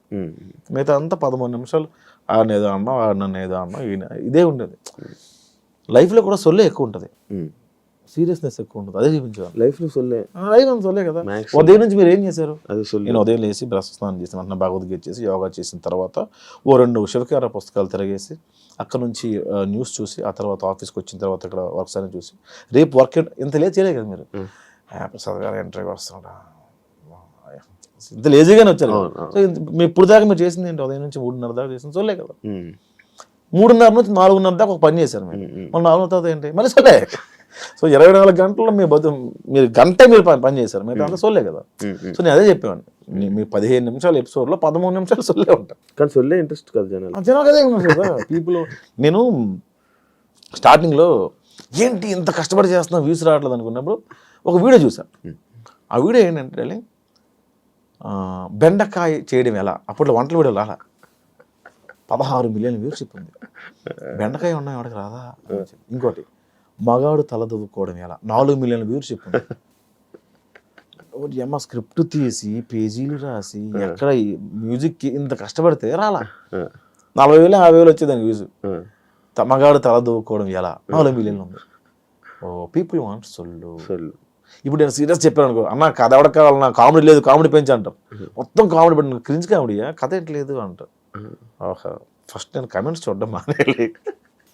మిగతా అంతా 13 నిమిషాలు ఆడనేదో అన్నాం, నన్ను ఏదో అన్నాం, ఇదే ఉండేది. లైఫ్లో కూడా సొల్లే ఎక్కువ ఉంటుంది, సీరియస్నెస్ ఎక్కువ ఉంటుంది. అదే చూపించాలి లైఫ్లో సొల్లే. లైఫ్ అంత సొల్లే కదా. ఉదయం నుంచి మీరు ఏం చేశారు? అది సొల్లే. నేను ఉదయం లేచి బ్రష్ స్నానం చేసిన వెంటనే భగవద్గీత చేసి యోగా చేసిన తర్వాత 2 శివకార పుస్తకాలు తిరగేసి అక్కడ నుంచి న్యూస్ చూసి, ఆ తర్వాత ఆఫీస్కి వచ్చిన తర్వాత ఇక్కడ వర్క్స్ అని చూసి, రేపు వర్క్ ఇంత లేట్ చేయలేదు కదా మీరు. ప్రసాద్ గారు ఇంటర్వ్యూ వస్తున్నాడా, ఇంత లేజీగానే వచ్చారు. సో మీ ఇప్పుడు దాకా మీరు చేసింది ఏంటి? ఉదయం నుంచి 3:30 దాకా చేసింది సొల్లే కదా. 3:30 నుంచి 4:30 దాకా ఒక పని చేశారు మీరు. మళ్ళీ 4 తర్వాత ఏంటి మళ్ళీ సొల్లే. సో 24 గంటల్లో మీరు గంట మీరు పని చేశారు, మీరు అంతా సొల్లే కదా. సో నేను అదే చెప్పాను, మీ 15 నిమిషాల ఎపిసోడ్లో 13 నిమిషాలు సొల్లే ఉంటాయి. కానీ సొల్లే ఇంట్రెస్ట్ కదా జనాలు అదే ఉన్నారు కదా పీపుల్. నేను స్టార్టింగ్లో ఏంటి ఇంత కష్టపడి చేస్తున్నా వ్యూస్ రావట్లేదు అనుకున్నప్పుడు ఒక వీడియో చూసాను. ఆ వీడియో ఏంటంటే బెండకాయ చేయడం ఎలా, అప్పట్లో వంటల వీడియో రాలా, 16 మిలియన్ వ్యూస్ ఉంది. బెండకాయ ఉన్నాయి వాడికి రాదా. ఇంకోటి మగాడు తలదువ్వుకోవడం ఎలా, 4 మిలియన్ వ్యూస్ చెప్పింది. అమ్మ స్క్రిప్ట్ తీసి పేజీలు రాసి ఎక్కడ మ్యూజిక్కి ఇంత కష్టపడితే రాలా. 40,000 50,000 వచ్చేదానికి వ్యూస్. మగాడు తలదువ్వుకోవడం ఎలా 4 మిలియన్లు ఉంది. ఓ పీపుల్ వాంట్ సొల్లు. ఇప్పుడు నేను సీరియస్ చెప్పాను అనుకో, అన్న కథ ఎవరికి కావాలన్నా, కామెడీ లేదు కామెడీ పెంచి అంటారు. మొత్తం కామెడీ పెట్టిన క్రింజ్ కామెడీయా, కథ ఏంటలేదు అంటారు. ఓహో, ఫస్ట్ నేను కమెంట్స్ చూడడం మానేయాలి.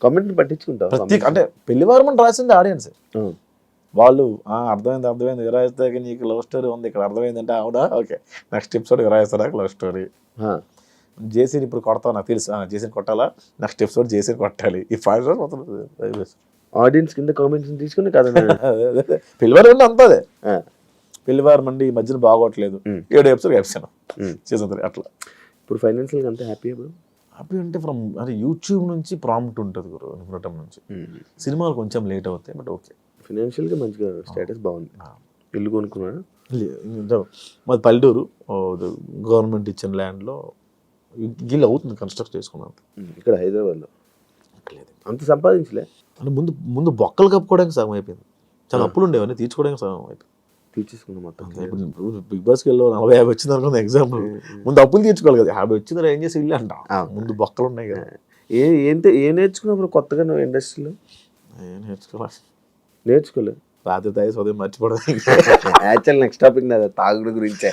కామెంట్ పట్టించుకుంటావు ప్రత్యేక అంటే పెళ్లివారం అని రాసింది ఆడియన్స్. వాళ్ళు అర్థమైంది విరాయిస్తే నీకు లవ్ స్టోరీ ఉంది ఇక్కడ, అర్థమైందంటే అవునా ఓకే నెక్స్ట్ ఎపిసోడ్ విరాయిస్తా లవ్ స్టోరీ. జేసీని ఇప్పుడు కొడతావు నాకు తెలుసు, జేసీని కొట్టాలా, నెక్స్ట్ ఎపిసోడ్ జేసీని కొట్టాలి. ఈ 5 రోజులు మొత్తం ఆడియన్స్ కింద కామెంట్స్ తీసుకుని కదా. పెళ్లివారం అంటే అంతా అదే. పెళ్లివారం అండి ఈ మధ్యన బాగోట్లేదు, 7 ఎపిసోడ్ వేసాను సీజన్ 3 అట్లా. ఇప్పుడు ఫైనాన్షియల్గా అంతా హ్యాపీ ఇప్పుడు. హ్యాపీ అంటే అంటే యూట్యూబ్ నుంచి ప్రాంప్ట్ ఉంటుంది గురు, నిపుణటం నుంచి. సినిమాలు కొంచెం లేట్ అవుతాయి బట్ ఓకే. ఫైనాన్షియల్గా మంచిగా స్టేటస్ బాగుంది. ఇల్లు కొనుక్కున్నాడు మాది పల్లెటూరు, గవర్నమెంట్ ఇచ్చిన ల్యాండ్లో గిల్ అవుతుంది కన్స్ట్రక్ట్ చేసుకున్నాను. ఇక్కడ హైదరాబాద్లో లేదు అంత సంపాదించలే. అంటే ముందు బొక్కలు కప్పుకోవడానికి సగం అయిపోయింది, చాలా అప్పులు ఉండేవన్నీ తీర్చుకోవడానికి సగం అయిపోయింది. తీర్చేసుకున్నాం మొత్తం. ఇప్పుడు బిగ్ బాస్కి వెళ్ళి 40-50 వచ్చింది అనుకుంది ఎగ్జాంపుల్, ముందు అప్పులు తీర్చుకోవాలి కదా. 50 వచ్చింది ఏం చేసి ఇల్లు అంట, ముందు బొక్కలు ఉన్నాయి కదా. ఏం నేర్చుకున్నప్పుడు కొత్తగా నువ్వు ఇండస్ట్రీలో? నేర్చుకోలేదు. రాత్రి తాగి ఉదయం మర్చిపోవడం. యాక్చువల్ నెక్స్ట్ టాపిక్ నాది తాగుడు గురించే.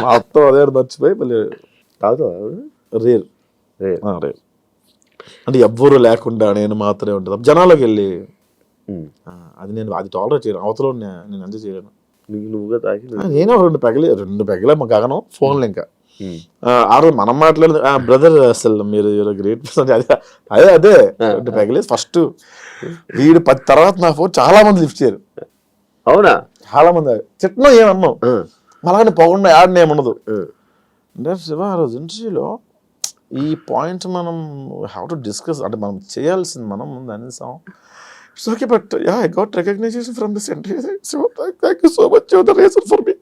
మొత్తం అదే మర్చిపోయి మళ్ళీ తాగుతావా? రేర్ అంటే ఎవ్వరు లేకుండా నేను మాత్రమే ఉంటుంది జనాలకు వెళ్ళి. అది నేను అది టాలరేట్ చేయను, అవతల నేను ఎంజాయ్ చేయలేను. నువ్వుగా తాగి నేను 2 పెగలే మా గగనం ఫోన్లు. ఇంకా ఆ రోజు మనం మాట్లాడదు బ్రదర్ అసలు మీరు గ్రేట్ పర్సన్, అదే 2 పెగలేదు. ఫస్ట్ వీడు 10 తర్వాత నా ఫోన్ చాలా మంది లిఫ్ట్ చేయరు. అవునా? చాలా మంది చిట్నం ఏమన్నావు మళ్ళీ పొగండా యాడ్ని ఏమన్నదు. అంటే శివ ఆ రోజు ఇంటర్వ్యూలో ఈ పాయింట్ మనం హ్యావ్ టు డిస్కస్, అంటే మనం చేయాల్సింది మనం ముందు అనేసాం. It's okay but I got recognition from this interview, so thank you so much your the reason for me.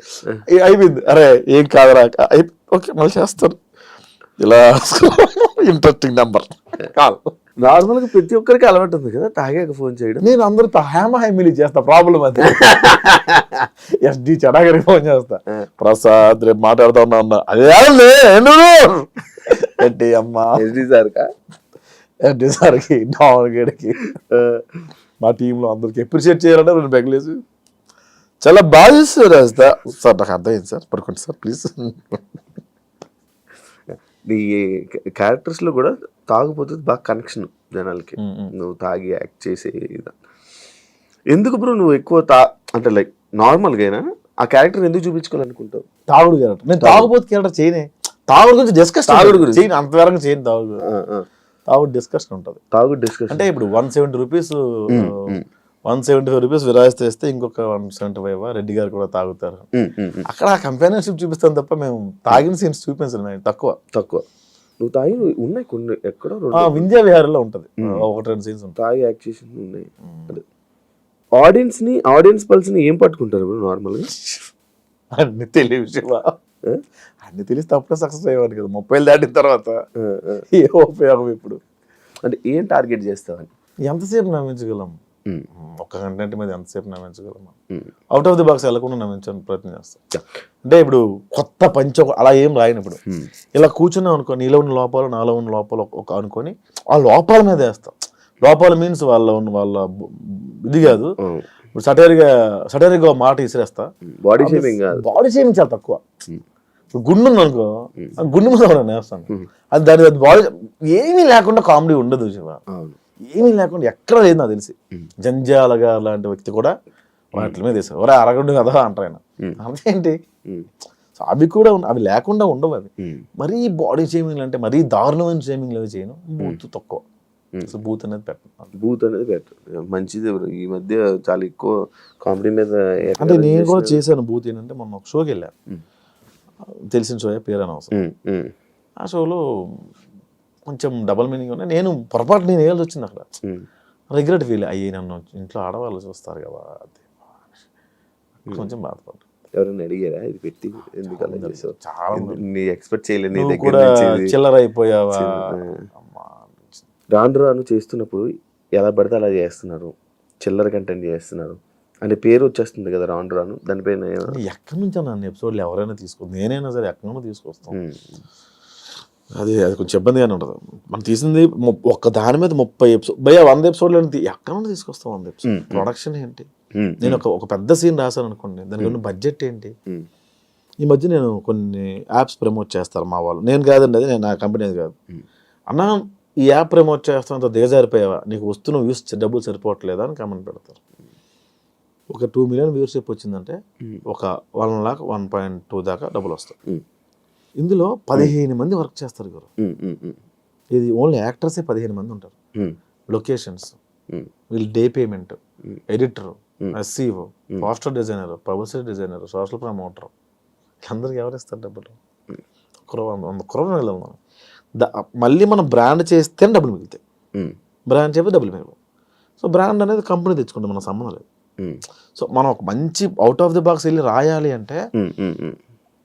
అయిపోయింది. అరే ఏం కాదురా, ఓకే మళ్ళీ చేస్తాను. ఇలా ఇంట్రెస్టింగ్ నెంబర్ కాల్. నార్మల్గా ప్రతి ఒక్కరికి అలవాటు ఉంది కదా తాగాక ఫోన్ చేయడం. నేను అందరితో హ్యామీలీ చేస్తా, ప్రాబ్లం అది. ఎస్డి చెడాగరికి ఫోన్ చేస్తా, ప్రసాద్ రేపు మాట్లాడుతా ఉన్నా అదే ఏంటి అమ్మా ఎస్డి సార్కా, ఎస్డి సార్కి, డాన్ గడికి, మా టీంలో అందరికి అప్రిషియేట్ చేయాలంటే 2 పెగలేసి చాలా బాగా చేస్తారు రాస్తా. సార్ నాకు అర్థమైంది సార్, పడుకోండి సార్ ప్లీజ్. నీ క్యారెక్టర్స్లో కూడా తాగుపోతే బాగా కనెక్షన్ జనాలకి, నువ్వు తాగి యాక్ట్ చేసే ఎందుకు బ్రో నువ్వు ఎక్కువ అంటే లైక్ నార్మల్గా ఆ క్యారెక్టర్ ఎందుకు చూపించుకోవాలనుకుంటావు? తాగుడు క్యారెక్టర్. నేను తాగుబోతు క్యారెక్టర్ చేయనే. తాగుడు గురించి డిస్కస్ తాగుడు గురించి చేయను, అంతవరకు చేయను. తాగుడు డిస్కషన్ ఉంటుంది. తాగుడు డిస్కషన్ అంటే ఇప్పుడు 170 రూపీస్ 175 రూపీస్ విరాయిస్తే ఇస్తే ఇంకొక 175 రెడ్డి గారు కూడా తాగుతారు. అక్కడ కంపానియన్షిప్ చూపిస్తాను తప్ప మేము తాగిన సీన్స్ చూపించను. తక్కువ నువ్వు తాగి ఉన్నాయి కొన్ని ఎక్కడో వింధ్యా విహారంలో ఉంటుంది, 1-2 సీన్స్ ఉంటాయి. తాగి యాక్షన్ ఉన్నాయి. ఆడియన్స్ పల్స్ ని ఏం పట్టుకుంటారు ఇప్పుడు నార్మల్గా? అన్ని తెలియదు, అన్ని తెలిస్తే అప్పుడే సక్సెస్ అయ్యేవాడు కదా. 30 దాటిన తర్వాత ఏ ఉపయోగం ఇప్పుడు? అంటే ఏం టార్గెట్ చేస్తావని? ఎంతసేపు నమ్మించగలం? ఒక్క కంటెంట్ మీద ఎంతసేపు నమ్మించగలం? అవుట్ ఆఫ్ ది బాక్స్ వెళ్ళకుండా నమ్మించడానికి ప్రయత్నం చేస్తాం. అంటే ఇప్పుడు కొత్త పంచ అలా ఏం రాయను. ఇప్పుడు ఇలా కూర్చున్నాం అనుకో, నీలో ఉన్న లోపాలు నాలో ఉన్న లోపాలు ఒక అనుకొని ఆ లోపాల మీద వేస్తాం. లోపాలు మీన్స్ వాళ్ళ ఇది కాదు. ఇప్పుడు సటైర్గా మాట ఇసిరేస్తా. బాడీ షేమింగ్ చాలా తక్కువ. గుండు ఉంది అనుకో, గుండు మీద వేస్తాను. అది దాని బాడీ ఏమీ లేకుండా కామెడీ ఉండదు శివ. ఏమీ లేకుండా ఎక్కడ లేదు నాకు తెలిసి. జంజాల గారు లాంటి వ్యక్తి కూడా వాటి మీద వేసారు. ఒరే అరగండు కదా అంటారు ఆయన. అదేంటి? అవి కూడా అవి లేకుండా ఉండవు. అవి మరీ బాడీ షేమింగ్ అంటే మరీ దారుణమైన షేమింగ్ అవి చేయను. బూత్ తక్కువ. బూత్ అనేది పెట్టు మంచిది. ఈ మధ్య చాలా ఎక్కువ కామెడీ మీద. అంటే నేను కూడా చేశాను బూత్. ఏంటంటే మొన్న ఒక షోకి వెళ్ళాను, తెలిసిన షో, పేరు అనవసరం. ఆ షోలో కొంచెం డబల్ మీనింగ్ ఉన్నాయి. నేను పొరపాటు నేను వేయాల్సి వచ్చింది అక్కడ. రిగ్రెట్ ఫీల్ అయ్యి, నన్ను ఇంట్లో ఆడవాళ్ళు చూస్తారు కదా, కొంచెం బాధపడ్డా. ఎవరైనా అడిగారా ఇది పెట్టి ఎందుకు చాలా ఎక్స్పెక్ట్ చేయలేదు? చిల్లర అయిపోయావా? రాను చేస్తున్నప్పుడు ఎలా పడితే అలా చేస్తున్నారు, చిల్లర కంటెంట్ చేస్తున్నారు అంటే పేరు వచ్చేస్తుంది కదా రాను. దానిపైన ఎక్కడి నుంచి నన్ను ఎపిసోడ్లు ఎవరైనా తీసుకొస్తాను, నేనైనా సరే ఎక్కడి నుండి తీసుకొస్తాం. అది కొంచెం ఇబ్బందిగానే ఉంటుంది. మనం తీసింది ఒక్క దాని మీద 30 ఎపిసోడ్ 100 ఎపిసోడ్లు ఎక్కడ నుండి తీసుకొస్తాం? 100 ఎపిసోడ్ ప్రొడక్షన్ ఏంటి? నేను ఒక పెద్ద సీన్ రాశాను అనుకోండి, దానికి ఉన్న బడ్జెట్ ఏంటి? ఈ మధ్య నేను కొన్ని యాప్స్ ప్రమోట్ చేస్తారు మా వాళ్ళు. నేను కాదండి, అది నేను నా కంపెనీ కాదు. అన్నా ఈ యాప్ ప్రమోట్ చేస్తానంత దిగజారిపోయావా, నీకు వస్తున్న వ్యూస్ డబ్బులు సరిపోవట్లేదా అని కామెంట్ పెడతారు. ఒక 2 మిలియన్ వ్యూవర్షిప్ వచ్చిందంటే ఒక 1 లాక్ 1.2 దాకా డబ్బులు వస్తాయి. ఇందులో 15 మంది వర్క్ చేస్తారు గురు. ఇది ఓన్లీ యాక్టర్సే 15 మంది ఉంటారు. లొకేషన్స్, వీళ్ళు day payment, editor, SCO, poster designer, publicity designer, social promoter, అందరికి ఎవరు ఇస్తారు డబ్బులు? 100 crore వెళ్ళాలి మనం. మళ్ళీ మనం బ్రాండ్ చేస్తేనే డబ్బులు మిగులుతాయి. బ్రాండ్ చేస్తే డబ్బులు మిగలవు. సో బ్రాండ్ అనేది కంపెనీ తెచ్చుకుంటే మన సంబంధం లేదు. సో మనం ఒక మంచి అవుట్ ఆఫ్ ది బాక్స్ వెళ్ళి రాయాలి అంటే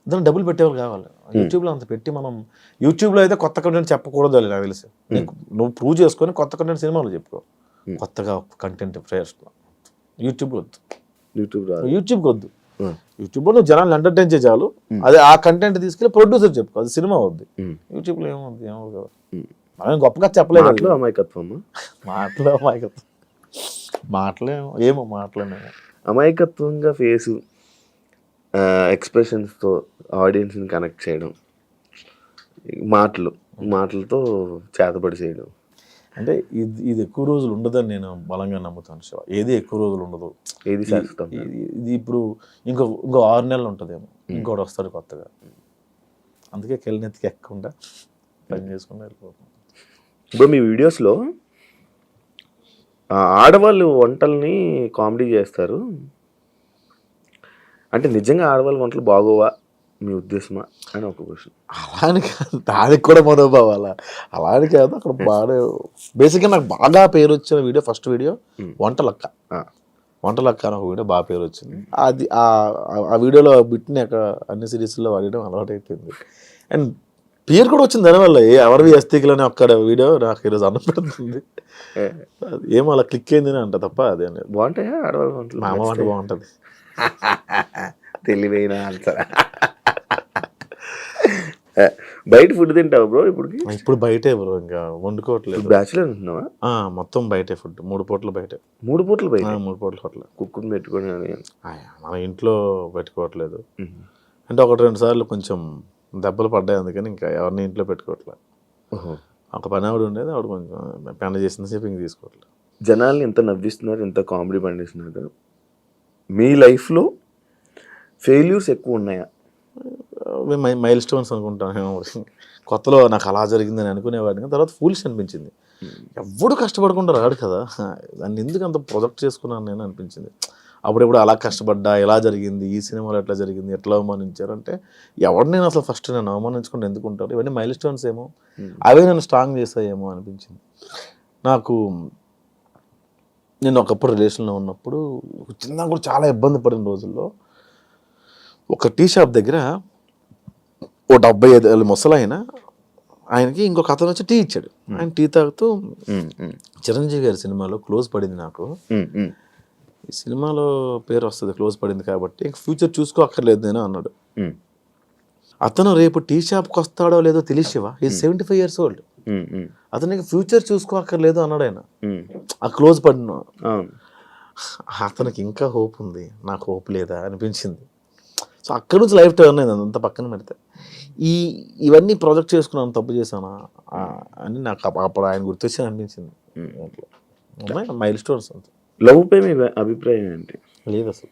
దాన్ని డబ్బులు పెట్టేవాళ్ళు కావాలి. యూట్యూబ్లో అంత పెట్టి మనం యూట్యూబ్లో అయితే కొత్త కంటెంట్ చెప్పకూడదు అని నాకు తెలిసి. నువ్వు ప్రూవ్ చేసుకొని కొత్త కంటెంట్ సినిమాలో చెప్పుకో. కొత్తగా కంటెంట్ ఫ్రెష్ యూట్యూబ్లో వద్దు. యూట్యూబ్కి వద్దు. యూట్యూబ్లో నువ్వు జనాలు ఎంటర్టైన్ చేయాలి. అదే ఆ కంటెంట్ తీసుకెళ్ళి ప్రొడ్యూసర్ చెప్పుకో, అది సినిమా వద్దు. యూట్యూబ్లో ఏమవుద్ది కదా, మనం గొప్పగా చెప్పలేదు. అమాయకత్వంగా ఫేసు ఎక్స్ప్రెషన్స్తో ఆడియన్స్ని కనెక్ట్ చేయడం, మాటలతో చేతబడి చేయడం. అంటే ఇది ఎక్కువ రోజులు ఉండదని నేను బలంగా నమ్ముతాను శివ. ఏది ఎక్కువ రోజులు ఉండదు, ఏది శాశ్వతం. ఇది ఇప్పుడు ఇంకో 6 నెలలు ఉంటుందేమో, ఇంకోటి వస్తాడు కొత్తగా. అందుకే కెళ్ళనెత్తికి ఎక్కకుండా పని చేసుకుంటూ వెళ్ళిపోతాం. ఇప్పుడు మీ వీడియోస్లో ఆడవాళ్ళు వంటల్ని కామెడీ చేస్తారు అంటే నిజంగా ఆడవాళ్ళ వంటలు బాగోవా మీ ఉద్దేశమా అని ఒక క్వశ్చన్. అలాని కాదు, దానికి కూడా మనోభావాలా, అలాని కాదు. అక్కడ బాగా బేసిక్గా నాకు బాగా పేరు వచ్చిన వీడియో, ఫస్ట్ వీడియో వంటలక్క అని ఒక వీడియో బాగా పేరు వచ్చింది. అది ఆ వీడియోలో బిట్ని అక్కడ అన్ని సిరీస్లో వాడడం అలవాటు అయిపోయింది. అండ్ పేరు కూడా వచ్చింది దానివల్ల. ఎవరివి అస్థికలని ఒక్కడ వీడియో నాకు ఈరోజు అన్నం పెడుతుంది. ఏమో అలా క్లిక్ అయిందని అంట తప్ప అదే బాగుంటాయా ఆడవాళ్ళ వంటలు? మా అమ్మ వంట బాగుంటుంది. తెలివైన ఆన్సర్. బయట ఫుడ్ తింటావు బ్రో? ఇప్పుడు బయటే బ్రో, ఇంకా వండుకోవట్లేదు. బ్యాచులర్ ఉంటున్నావా? మొత్తం బయటే ఫుడ్. 3 పూటలు బయటే. 3 పూటలు బయట? 3 పూటలు హోటల్. కుక్కుని పెట్టుకొని మన ఇంట్లో పెట్టుకోవట్లేదు. అంటే 1-2 సార్లు కొంచెం దెబ్బలు పడ్డాయి, అందుకని ఇంకా ఎవరిని ఇంట్లో పెట్టుకోవట్లేదు. ఒక పని ఆవిడ ఉండేది, ఆవిడ కొంచెం పెండ చేసిన సేపు ఇంక తీసుకోవట్లేదు. జనాల్ని ఎంత నవ్విస్తున్నారు, ఎంత కామెడీ పండిస్తున్నారు. మీ లైఫ్లో ఫెయిల్యూర్స్ ఎక్కువ ఉన్నాయా? మైల్ స్టోన్స్ అనుకుంటాను. కొత్తలో నాకు అలా జరిగిందని అనుకునేవాడిని, తర్వాత ఫూలిష్ అనిపించింది. ఎవడు కష్టపడకుండా రాడు కదా, దాన్ని ఎందుకు అంత ప్రొజెక్ట్ చేసుకున్నాను నేను అనిపించింది. అప్పుడెప్పుడు అలా కష్టపడ్డా, ఎలా జరిగింది, ఈ సినిమాలో ఎట్లా జరిగింది, ఎట్లా అవమానించారంటే ఎవడు నేను అసలు ఫస్ట్ నేను అవమానించుకుంటే ఎందుకు ఉంటారు, ఇవన్నీ మైల్ స్టోన్స్ ఏమో, అవే నన్ను స్ట్రాంగ్ చేస్తాయేమో అనిపించింది నాకు. నేను ఒకప్పుడు రిలేషన్లో ఉన్నప్పుడు చిన్న కూడా చాలా ఇబ్బంది పడిన రోజుల్లో ఒక టీ షాప్ దగ్గర ఓ 75 ఏళ్ళ ముసలాయన, ఆయనకి ఇంకొక అతను వచ్చి టీ ఇచ్చాడు. ఆయన టీ తాగుతూ చిరంజీవి గారి సినిమాలో క్లోజ్ పడింది నాకు, ఈ సినిమాలో పేరు వస్తుంది క్లోజ్ పడింది కాబట్టి ఇంక ఫ్యూచర్ చూసుకో అక్కర్లేదు నేను అన్నాడు. అతను రేపు టీ షాప్కి వస్తాడో లేదో తెలిసివా, ఈ 75 years old, అతనికి ఫ్యూచర్ చూసుకో అక్కర్లేదు అన్నాడు ఆయన. ఆ క్లోజ్ పడిన అతనికి ఇంకా హోప్ ఉంది, నాకు హోప్ లేదా అనిపించింది. సో అక్కడి నుంచి లైఫ్ టర్న్ అయింది. అంత పక్కన పెడితే ఇవన్నీ ప్రాజెక్ట్ చేసుకున్నాను, తప్పు చేశానా అని నాకు అప్పుడు ఆయన గుర్తొచ్చి అనిపించింది. మైల్ స్టోన్స్ అంతే. లవ్ పై మీ అభిప్రాయం ఏంటి? లేదు అసలు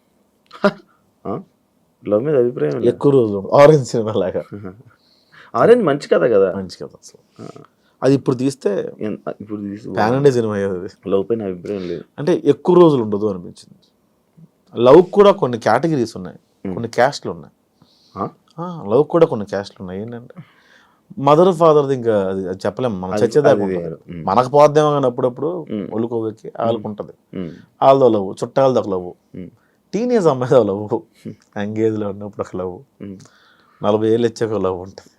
లవ్ మీద అభిప్రాయం ఎక్కువ రోజులు ఆరెంజ్ సినిమా లాగా. ఆరెంజ్ మంచి కథ కదా, మంచి కథ అసలు. అది ఇప్పుడు తీస్తే ప్యాన్ ఇండియా సినిమా అయ్యేది. లవ్ పైన అభిప్రాయం లేదు అంటే ఎక్కువ రోజులు ఉండదు అనిపించింది. లవ్ కూడా కొన్ని కేటగిరీస్ ఉన్నాయి, కొన్ని క్యాస్ట్లు ఉన్నాయి. లవ్ కూడా కొన్ని క్యాస్ట్లు ఉన్నాయి. ఏంటంటే మదర్ ఫాదర్ది ఇంకా అది చెప్పలేము, మనం చచ్చేదాకా ఉంటుంది. మనకు పోద్దేమో కానీ అప్పుడప్పుడు ఒళ్ళుకోవెక్కి వాళ్ళకు ఉంటుంది, వాళ్ళతో లవ్, చుట్టాలతో లవ్, టీనేజ్ అమ్మాయితో లవ్, ఎంగేజ్లో ఉన్నప్పుడు ఒక లవ్, 40 ఏళ్ళు వచ్చాక లవ్ ఉంటుంది,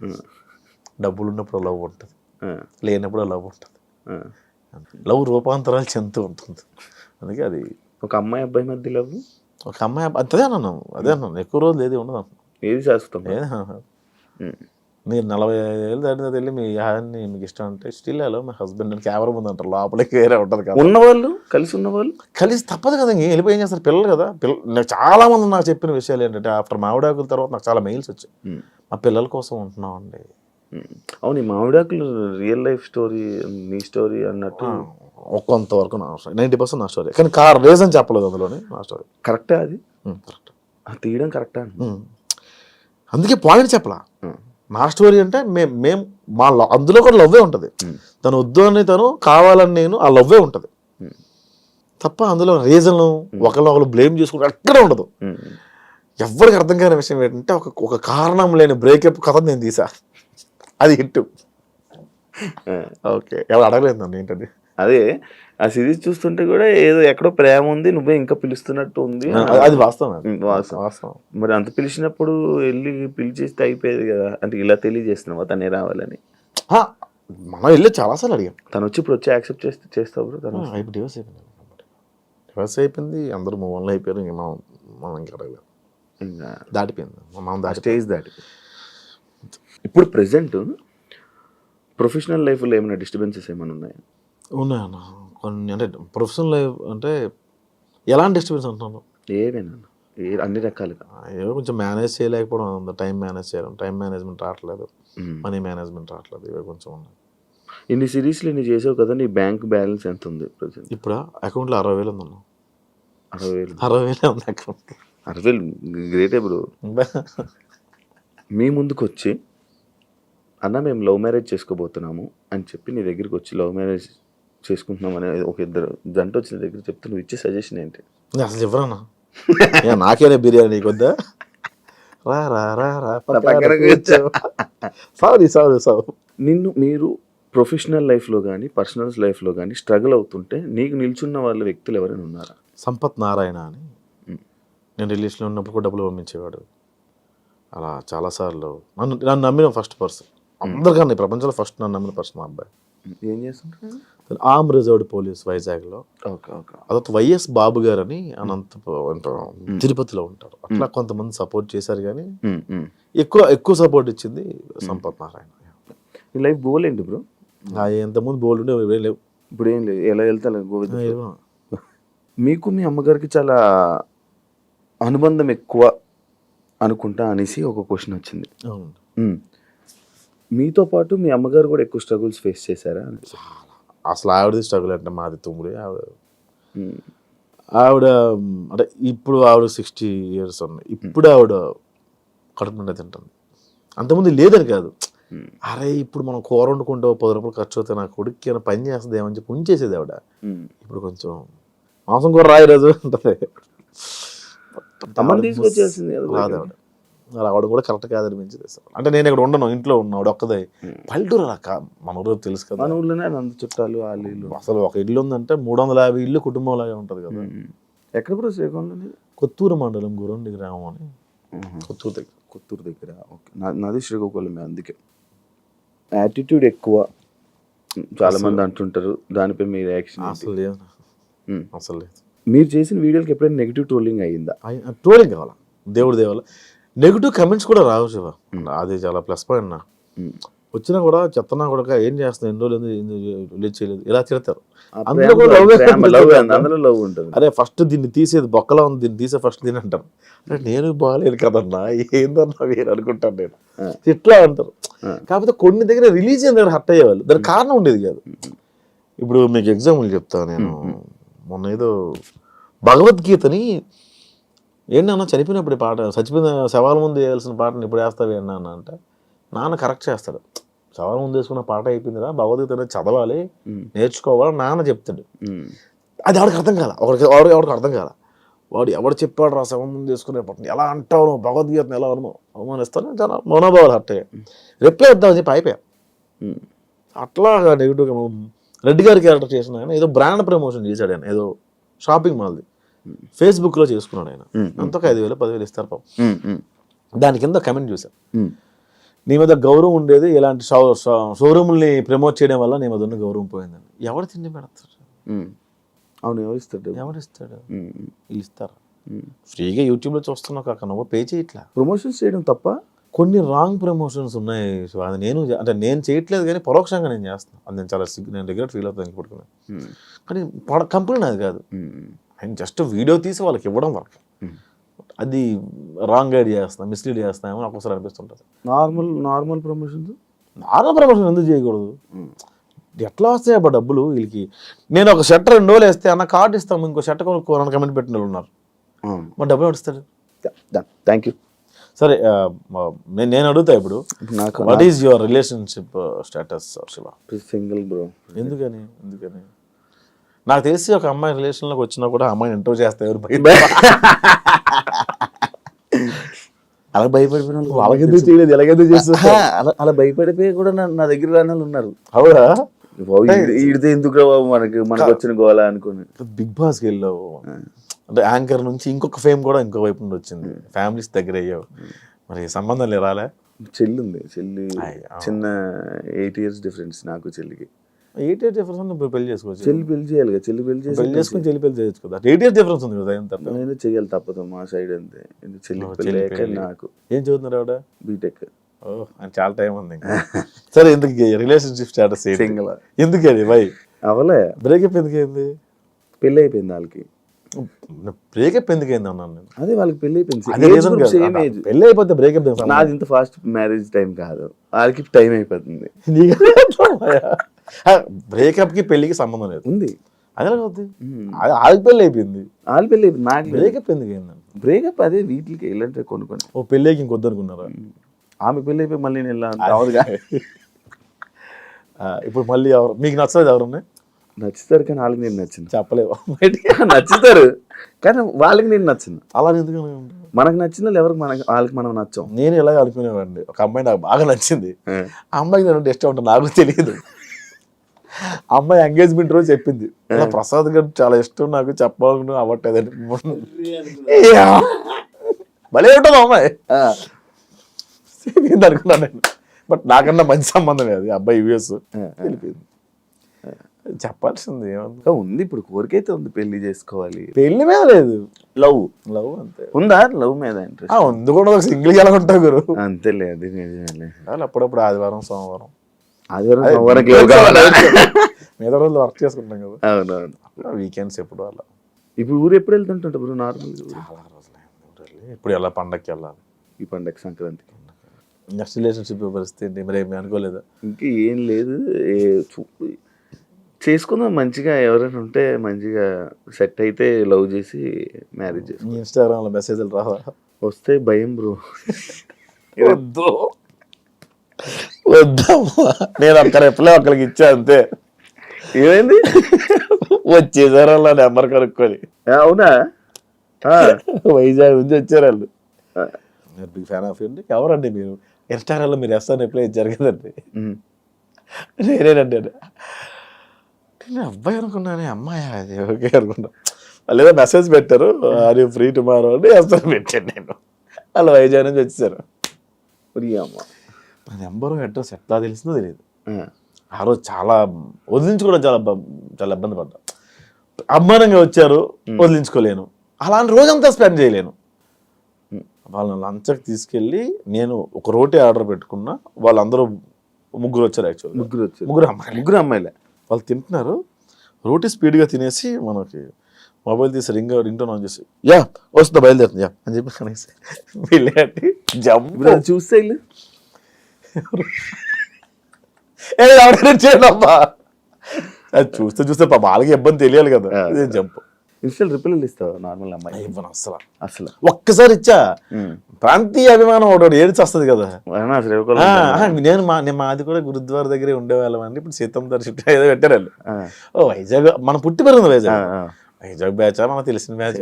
డబ్బులు ఉన్నప్పుడు లవ్ ఉంటుంది, లేనప్పుడు లవ్ ఉంటుంది. లవ్ రూపాంతరాలు చెందుతూ ఉంటుంది. అందుకే అది ఒక అమ్మాయి అబ్బాయి మధ్య లవ్, ఒక అమ్మాయి అదే అన్నాను ఎక్కువ రోజులు ఏది ఉండదు, ఏది శాశ్వతం. మీరు 45 ఏళ్ళు దాటిన వెళ్ళి మీ యాన్ని మీకు ఇష్టం అంటే స్టిల్ హలో మై హస్బెండ్ అని కెమెరా ముందు అంటారు, లోపలికి వేరే ఉంటుంది కదా. ఉన్నవాళ్ళు కలిసి తప్పదు కదా, ఇంక వెళ్ళిపోయి ఏం చేస్తారు పిల్లలు కదా. నాకు చాలా మంది నాకు చెప్పిన విషయాలు ఏంటంటే ఆఫ్టర్ మామిడాకుల తర్వాత నాకు చాలా మెయిల్స్ వచ్చాయి, మా పిల్లల కోసం ఉంటున్నాం అండి. అవును, మామిడాకులు రియల్ లైఫ్ స్టోరీ, నీ స్టోరీ అన్నట్టు కొంతవరకు నా స్టోరీ, 90% నా స్టోరీ, కానీ రీజన్ చెప్పలేదు అందులోని. నా స్టోరీ కరెక్టే, అది కరెక్ట్, అది తీయడం కరెక్టా. అందుకే పాయింట్ చెప్పలా. నా స్టోరీ అంటే మేము మా అందులో కూడా లవ్వే ఉంటుంది. తను వద్దు అని తను కావాలని నేను, ఆ లవ్వే ఉంటుంది తప్ప అందులో రీజన్ ఒకళ్ళు బ్లేమ్ చేసుకుంటే ఎక్కడ ఉండదు. ఎవరికి అర్థం కాని విషయం ఏంటంటే ఒక కారణం లేని బ్రేకప్ కథ నేను తీసా, అది హిట్. ఓకే, ఎవరు అడగలేదు నన్ను ఏంటది. అదే ఆ సిరీస్ చూస్తుంటే కూడా ఏదో ఎక్కడో ప్రేమ ఉంది, నువ్వే ఇంకా పిలుస్తున్నట్టు ఉంది. అది వాస్తవం. మరి అంత పిలిచినప్పుడు వెళ్ళి పిలిచేస్తే అయిపోయేది కదా, అంటే ఇలా తెలియజేస్తున్నావా తనే రావాలని. మనం వెళ్ళి చాలాసార్లు అడిగాం, తను వచ్చి ఇప్పుడు వచ్చి యాక్సెప్ట్ చేస్తావు. తను డివర్స్ అయిపోయింది, అందరూ మూవ్ ఆన్ అయిపోయారు. ఇంక మనం ఇంకా అడగలేదు, ఇంకా దాటిపోయింది, మనం స్టేజ్ దాటి. ఇప్పుడు ప్రెసెంట్ ప్రొఫెషనల్ లైఫ్లో ఏమైనా డిస్టర్బెన్సెస్ ఏమైనా ఉన్నాయా? ఉన్నాయన్న కొన్ని. అంటే ప్రొఫెషనల్ లైఫ్ అంటే ఎలాంటి డిస్టర్బెన్స్ అంటున్నాను? ఏమైనా అన్ని రకాలుగా ఏదో కొంచెం మేనేజ్ చేయలేకపోవడం ఉంది, టైం మేనేజ్ చేయడం, టైం మేనేజ్మెంట్ రావట్లేదు, మనీ మేనేజ్మెంట్ రావట్లేదు, ఇవి కొంచెం ఉన్నాయి. ఇన్ని సిరీస్లు ఇన్ని చేసావు కదా, నీ బ్యాంక్ బ్యాలెన్స్ ఎంత ఉంది ప్రజెంట్? ఇప్పుడు అకౌంట్లో 60,000 ఉందన్న. 60,000 ఉంది అకౌంట్. 60,000 గ్రేటే బ్రో. మీ ముందుకు వచ్చి అన్న మేము లవ్ మ్యారేజ్ చేసుకోబోతున్నాము అని చెప్పి నీ దగ్గరికి వచ్చి లవ్ మ్యారేజ్ చేసుకుంటున్నాం అనే ఒక ఇద్దరు జంట వచ్చిన దగ్గర చెప్తే నువ్వు ఇచ్చే సజెషన్ ఏంటి? అసలు ఎవరన్నా నాకేనే బిర్యానీ కొద్దా నిన్ను మీరు ప్రొఫెషనల్ లైఫ్లో కానీ పర్సనల్ లైఫ్లో కానీ స్ట్రగుల్ అవుతుంటే నీకు నిల్చున్న వాళ్ళ వ్యక్తులు ఎవరైనా ఉన్నారా? సంపత్ నారాయణ అని, నేను రిలేషన్లో ఉన్నప్పుడు కూడా డబ్బులు పంపించేవాడు. అలా చాలాసార్లు నన్ను నమ్మిన ఫస్ట్ పర్సన్, అందరికన్నా ఈ ప్రపంచంలో ఫస్ట్ నన్ను నమ్మిన పర్సన్ మా అబ్బాయి. ఏం చేస్తుంటారు? ఆర్మ్ రిజర్వ్డ్ పోలీస్ వైజాగ్లో. అదొక వైఎస్ బాబు గారు అని తిరుపతిలో ఉంటారు. అట్లా కొంతమంది సపోర్ట్ చేశారు, కానీ ఎక్కువ సపోర్ట్ ఇచ్చింది సంపత్ నారాయణ. నీ లైఫ్ గోల్ ఏంటి బ్రో? ఎంతమంది బోల్డ్ ఉండే లేవు, ఇప్పుడు ఏం లేదు, ఎలా వెళ్తా మీకు మీ అమ్మగారికి చాలా అనుబంధం ఎక్కువ అనుకుంటా అనేసి ఒక క్వశ్చన్ వచ్చింది. మీతో పాటు మీ అమ్మగారు కూడా ఎక్కువ స్ట్రగుల్స్ ఫేస్ చేశారా? అసలు ఆవిడది స్ట్రగుల్ అంటే మాది తుమ్ముడి. ఆవిడ అంటే ఇప్పుడు ఆవిడ 60 years ఉన్నాయి. ఇప్పుడు ఆవిడ కడుపు నిండా తింటుంది. అంతకుముందు లేదని కాదు, అరే ఇప్పుడు మనం కూర వండుకుంటే 10 రూపాయలు ఖర్చు అవుతాయి, నా కొడుక్కి ఏమైనా పని చేస్తుంది ఏమని చెప్పి ఉంచేసేది ఆవిడ. ఇప్పుడు కొంచెం మాంసం కూర రాయి రోజు ఉంటుంది, అమ్మని తీసుకొచ్చేసింది రాదు ఆవిడ. ఆవిడ కూడా కరెక్ట్ కాదనిపించింది. అంటే నేను ఇక్కడ ఉండను, ఇంట్లో ఉన్నా, ఆవిడ ఒక్కదే. పల్లెటూరు అలా మన ఊరు తెలుసు కదా, మన ఊళ్ళోనే అంత చుట్టాలు వాళ్ళు ఇల్లు. అసలు ఒక ఇల్లు ఉందంటే 350 ఇల్లు కుటుంబం లాగా ఉంటుంది కదా. ఎక్కడ కూడా శ్రీకాకుళంలో కొత్తూరు మండలం గురండి గ్రామం అని, కొత్తూరు దగ్గర. ఓకే, నాది శ్రీకాకుళమే. అందుకే యాటిట్యూడ్ ఎక్కువ చాలా మంది అంటుంటారు. దానిపై మీ రియాక్షన్? అసలు లేదు, అసలు లేదు. మీరు చేసిన వీడియోలకి ఎప్పుడైనా నెగిటివ్ ట్రోలింగ్ అయ్యిందా? ట్రోలింగ్ కావాలా, దేవుడి దేవాల నెగిటివ్ కమెంట్స్ కూడా రావు శివ, అది చాలా ప్లస్ పాయింట్. నా వచ్చినా కూడా చెత్తనా కూడా ఏం చేస్తున్నా, ఎన్ని రోజులు రిలీజ్ చేయలేదు, ఇలా తిడతారు. అందులో లవ్ ఉంటుంది. అరే ఫస్ట్ దీన్ని తీసేది బొక్కలా ఉంది, దీన్ని తీసే ఫస్ట్ దీని అంటారు. అంటే నేను బాగాలేదు కదన్నా, ఏందన్నా వేరు అనుకుంటాను నేను, ఇట్లా అంటారు. కాకపోతే కొన్ని దగ్గర రిలీజియన్ దగ్గర హర్ట్ అయ్యేవాళ్ళు, దానికి కారణం ఉండేది కాదు. ఇప్పుడు మీకు ఎగ్జాంపుల్ చెప్తాను నేను. మొన్న ఏదో భగవద్గీతని ఏంటన్నా చనిపోయినప్పుడు పాట, చచ్చిపోయిన శవాల ముందు వేయాల్సిన పాటని ఇప్పుడు వేస్తావు ఏంటన్నా అంటే, నాన్న కరెక్ట్ చేస్తాడు. శవాల ముందు వేసుకున్న పాట అయిపోయిందిరా, భగవద్గీత అనేది చదవాలి, నేర్చుకోవాలి నాన్న చెప్తాడు. అది ఎవరికి అర్థం కాల, ఎవరికి అర్థం కాల. వాడు ఎవడు చెప్పాడు రా శవం ముందు వేసుకునే పాట ఎలా అంటావు నువ్వు, భగవద్గీతను ఎలా అవమానిస్తాను, చాలా మనోభావాలు హర్ట్ అయ్యాయి. రిప్లై వద్దామని చెప్పి అయిపోయా. అట్లా నెగిటివ్గా రెడ్డి గారి క్యారెక్టర్ చేసిన ఆయన ఏదో బ్రాండ్ ప్రమోషన్ చేశాడు. ఆయన ఏదో షాపింగ్ మాల్ది ఫేస్బుక్లో చేసుకున్నాడు. ఆయన అంతకు 5,000 10,000 ఇస్తారు పాపం. దాని కింద కమెంట్ చూశాను, నీ మీద గౌరవం ఉండేది ఇలాంటి షోరూమ్ని ప్రమోట్ చేయడం వల్ల నీ మీద ఉన్న గౌరవం పోయిందని. ఎవరు తిండి పెడతారు? అవును, ఎవరిస్తాడు? వీళ్ళు ఇస్తారు. ఫ్రీగా యూట్యూబ్లో చూస్తున్నావు కాక నువ్వు పే చేయట్లా. ప్రమోషన్స్ చేయడం తప్ప? కొన్ని రాంగ్ ప్రమోషన్స్ ఉన్నాయి. అది నేను చేయట్లేదు కానీ పరోక్షంగా నేను చేస్తాను. అది నేను చాలా నేను రిగ్రెట్ ఫీల్ అవుతాను పడుకున్నాను. కానీ కంపెనీ నాది కాదు, ఆయన జస్ట్ వీడియో తీసి వాళ్ళకి ఇవ్వడం వరకు. అది రాంగ్ గైడ్ చేస్తాను, మిస్లీడ్ చేస్తామని ఒక్కొక్కసారి అనిపిస్తుంటుంది. నార్మల్ ప్రమోషన్స్ ఎందుకు చేయకూడదు? ఎట్లా వస్తాయి అబ్బా డబ్బులు వీళ్ళకి? నేను ఒక షర్ట్ 2 రోజులు వేస్తే అన్న కార్డు ఇస్తాము, ఇంకో షర్ట్ కొనుక్కోవాలని కమెంట్ పెట్టిన వాళ్ళు ఉన్నారు. మరి డబ్బులు ఇస్తాడు. Thank you. సరే, నేను అడుగుతా ఇప్పుడు, what is your relationship status Shiva? Single bro. ఎందుకని? నాకు తెలిసి ఒక అమ్మాయి రిలేషన్లోకి వచ్చినా కూడా అమ్మాయిని ఇంటర్వ్యూ చేస్తే ఎవరు అలా భయపడిపోయిన వాళ్ళకి ఎందుకు చేయలేదు, ఎలాగెందుకు చేస్తా అలా భయపడిపోయి కూడా నా దగ్గర రాని వాళ్ళు ఉన్నారు. అవునా? ఈడితే ఎందుకు రా బాబు మనకు వచ్చిన గోళ అనుకుని బిగ్ బాస్కి వెళ్ళావు, అంటే యాంకర్ నుంచి ఇంకొక ఫేమ్ కూడా ఇంకో వైపు నుండి వచ్చింది, ఫ్యామిలీస్ దగ్గర అయ్యావు, మరి సంబంధం రాలే? చెల్లి ఉంది, చిన్న 8 years డిఫరెన్స్ నాకు చెల్లికి. 8 years డిఫరెన్స్ ఉంది, పెళ్లి చేసుకోవచ్చు. చెల్లి పెళ్లి చేయాలి కదా, చెల్లి పెళ్లి చేసుకుని చెల్లి పెళ్లి చేయొచ్చు కదా. 8 years డిఫరెన్స్ ఉంది కదా, ఎంత నేను చేయాలి తప్పదు మా సైడ్ అంతే. చెల్లి నాకు. ఏం చదువుతున్నారు ఆవిడ? బీటెక్. అని చాలా టైం ఉంది. సరే, ఎందుకు రిలేషన్షిప్ స్టేటస్ సింగిల్? ఎందుకని బై అవలే బ్రేకప్ ఎందుకైంది? పెళ్ళి అయిపోయింది వాళ్ళకి. బ్రేకప్ ఎందుకైంది అన్నాను నేను. అదే వాళ్ళకి పెళ్లి అయిపోయింది, పెళ్లి అయిపోతే బ్రేకప్. నాది ఇంత ఫాస్ట్ మ్యారేజ్ టైం కాదు, వాళ్ళకి టైం అయిపోతుంది. బ్రేకప్ కి పెళ్లికి సంబంధం లేదు. ఉంది, అదే వాళ్ళకి పెళ్లి అయిపోయింది, వాళ్ళ పెళ్లి అయిపోయింది, నాకు బ్రేకప్ ఎందుకైంది? బ్రేకప్ అదే వీటికి వెళ్ళంటే కొనుక్కొని. ఓ పెళ్ళికి ఇంకొద్దు అనుకున్నారా? ఆమె పెళ్ళి అయిపోయి మళ్ళీ నేను వెళ్ళాను. ఇప్పుడు మళ్ళీ ఎవరు మీకు నచ్చలేదు? ఎవరున్నాయి నచ్చుతారు కానీ వాళ్ళకి నేను నచ్చింది చెప్పలేవు. నచ్చుతారు కానీ వాళ్ళకి నేను నచ్చింది. అలా ఎందుకు? మనకు నచ్చిన వాళ్ళు ఎవరికి వాళ్ళకి మనం నచ్చాం. నేను ఇలాగ అనుకునేవాడిని, ఒక అమ్మాయి నాకు బాగా నచ్చింది, ఆ అమ్మాయికి నేను ఇష్టం ఉంటుంది నాకు తెలియదు. అమ్మాయి ఎంగేజ్మెంట్ రోజు చెప్పింది, ప్రసాద్ గారు చాలా ఇష్టం నాకు, చెప్పాలనుకున్నా అవ్వట్లేదని. భలే ఉంటుంది అమ్మాయి అనుకున్నాను నేను. బట్ నాకన్నా మంచి సంబంధమే అది, అబ్బాయి యూఎస్ వెళ్ళిపోయింది. చెప్పాల్సింది ఏమన్నా ఉంది, ఇప్పుడు కోరికైతే ఉంది, పెళ్లి చేసుకోవాలి. పెళ్లి మీద లేదు, లవ్ అంతే. ఉందా లవ్ మీద ఇంట్రెస్ట్? ఉంది కూడా, సింగిల్ ఎలా ఉంటావు గురు? అంతేలే, అది నిజమేలే. అప్పుడప్పుడు ఆదివారం సోమవారం మీద రోజులు వర్క్ చేసుకుంటాం కదా. అవునవును, వీకెండ్స్ ఎప్పుడు అలా. ఇప్పుడు ఊరు ఎప్పుడు వెళ్తుంటా బ్రో? నార్మల్ చాలా రోజులు. ఇప్పుడు ఎలా పండగకి వెళ్ళాలి? ఈ పండగ సంక్రాంతికి. నెక్స్ట్ రిలేషన్షిప్ పరిస్థితి ఏంటి మరి? ఏమి అనుకోలేదా? ఇంకా ఏం లేదు, చేసుకుందాం మంచిగా, ఎవరైనా ఉంటే మంచిగా సెట్ అయితే లవ్ చేసి మ్యారేజ్ చేసి మీ ఇన్స్టాగ్రామ్లో మెసేజ్లు రావా? వస్తే భయం బ్రో. వద్దు వద్దమ్మా, నేను ఒక్క రిప్లై ఒక్కరికి ఇచ్చా అంతే. ఏమైంది? వచ్చేసారు వాళ్ళ నెంబర్ కనుక్కొని. అవునా? వైజాగ్ నుంచి వచ్చారు వాళ్ళు. మీరు బిగ్ ఫ్యాన్ ఆఫ్ అండి. ఎవరండి మీరు? ఇన్స్టాగ్రామ్లో మీరు ఎస్ఆర్ రిప్లై ఇచ్చారు కదండి. నేనేనండి. నేను అబ్బాయి అనుకున్నానే, అమ్మాయా అది? ఓకే అనుకున్నా. వాళ్ళు ఏదో మెసేజ్ పెట్టారు, ఆర్ యూ ఫ్రీ టుమారో అని ఎస్ఆర్ పెట్టాను నేను. వాళ్ళు వైజాగ్ నుంచి వచ్చేసారు. అమ్మ నా నెంబరు అడ్రస్ ఎట్లా తెలిసిందో తెలియదు. ఆ రోజు చాలా వదిలించుకోవడం చాలా ఇబ్బంది పడ్డా. అభిమానంగా వచ్చారు, వదిలించుకోలేను. అలాంటి రోజంతా స్పెండ్ చేయలేను. వాళ్ళని లంచకి తీసుకెళ్ళి నేను ఒక రోటీ ఆర్డర్ పెట్టుకున్నా. వాళ్ళందరూ ముగ్గురు వచ్చారు. యాక్చువల్లీ ముగ్గురు అమ్మాయిలే. వాళ్ళు తింటున్నారు. రోటీ స్పీడ్గా తినేసి మనకి మొబైల్ తీసి రింగ్ టోన్ ఆన్ చేసి యా వస్తుందా బయలుదేరుతుంది యా అని చెప్పి కనేసి వెళ్ళి జంప్ చూస్తే చేయడమ్మా. అది చూస్తే వాళ్ళకి ఇబ్బంది తెలియాలి కదా. జంప్ ఇన్స్టల్ రిప్లైలు ఇస్తావు నార్మల్ అమ్మాయి? ఇవ్వను అసలు. ఒక్కసారి ఇచ్చా. ప్రాంతీయ అభిమానం ఒకటి ఏడ్చి వస్తుంది కదా. నేను మాది కూడా గురుద్వార దగ్గరే ఉండేవాళ్ళం అండి. ఇప్పుడు సీతం దర్శనం ఏదో పెట్టారు వాళ్ళు. ఓ వైజాగ్ మన పుట్టి పెరిగింది వైజాగ్ బ్యాచ్ మనకు తెలిసిన బ్యాచ్.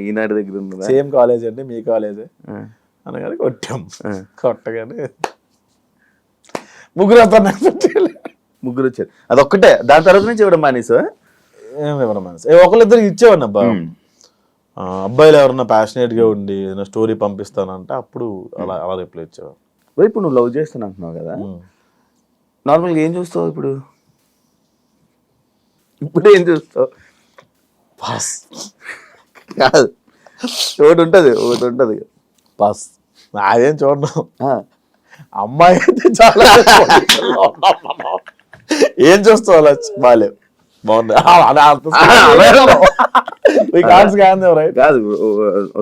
ఈనాడు దగ్గర ఉంది. సేమ్ కాలేజ్ అండి, మీ కాలేజే అనగానే కొట్టాం. కొట్టగానే ముగ్గురు వచ్చారు. అదొక్కటే. దాని తర్వాత నుంచి ఇవ్వడం మానేసా? ఒకళ్ళిద్దరు ఇచ్చేవాడిని అబ్బా. అబ్బాయిలు ఎవరన్నా ప్యాషనేట్ గా ఉండి ఏదైనా స్టోరీ పంపిస్తానంటే అప్పుడు అలా రిప్లై ఇచ్చేవాడు. ఇప్పుడు నువ్వు లవ్ చేస్తాను అంటున్నావు కదా, నార్మల్గా ఏం చూస్తావు ఇప్పుడు? ఏం చూస్తావు? పాస్ కాదు, ఒకటి ఉంటుంది పాస్. అదేం చూడను. అమ్మాయి అయితే చాలా ఏం చూస్తావు? అలా బాగాలేవు, బాగుంది. కాదు,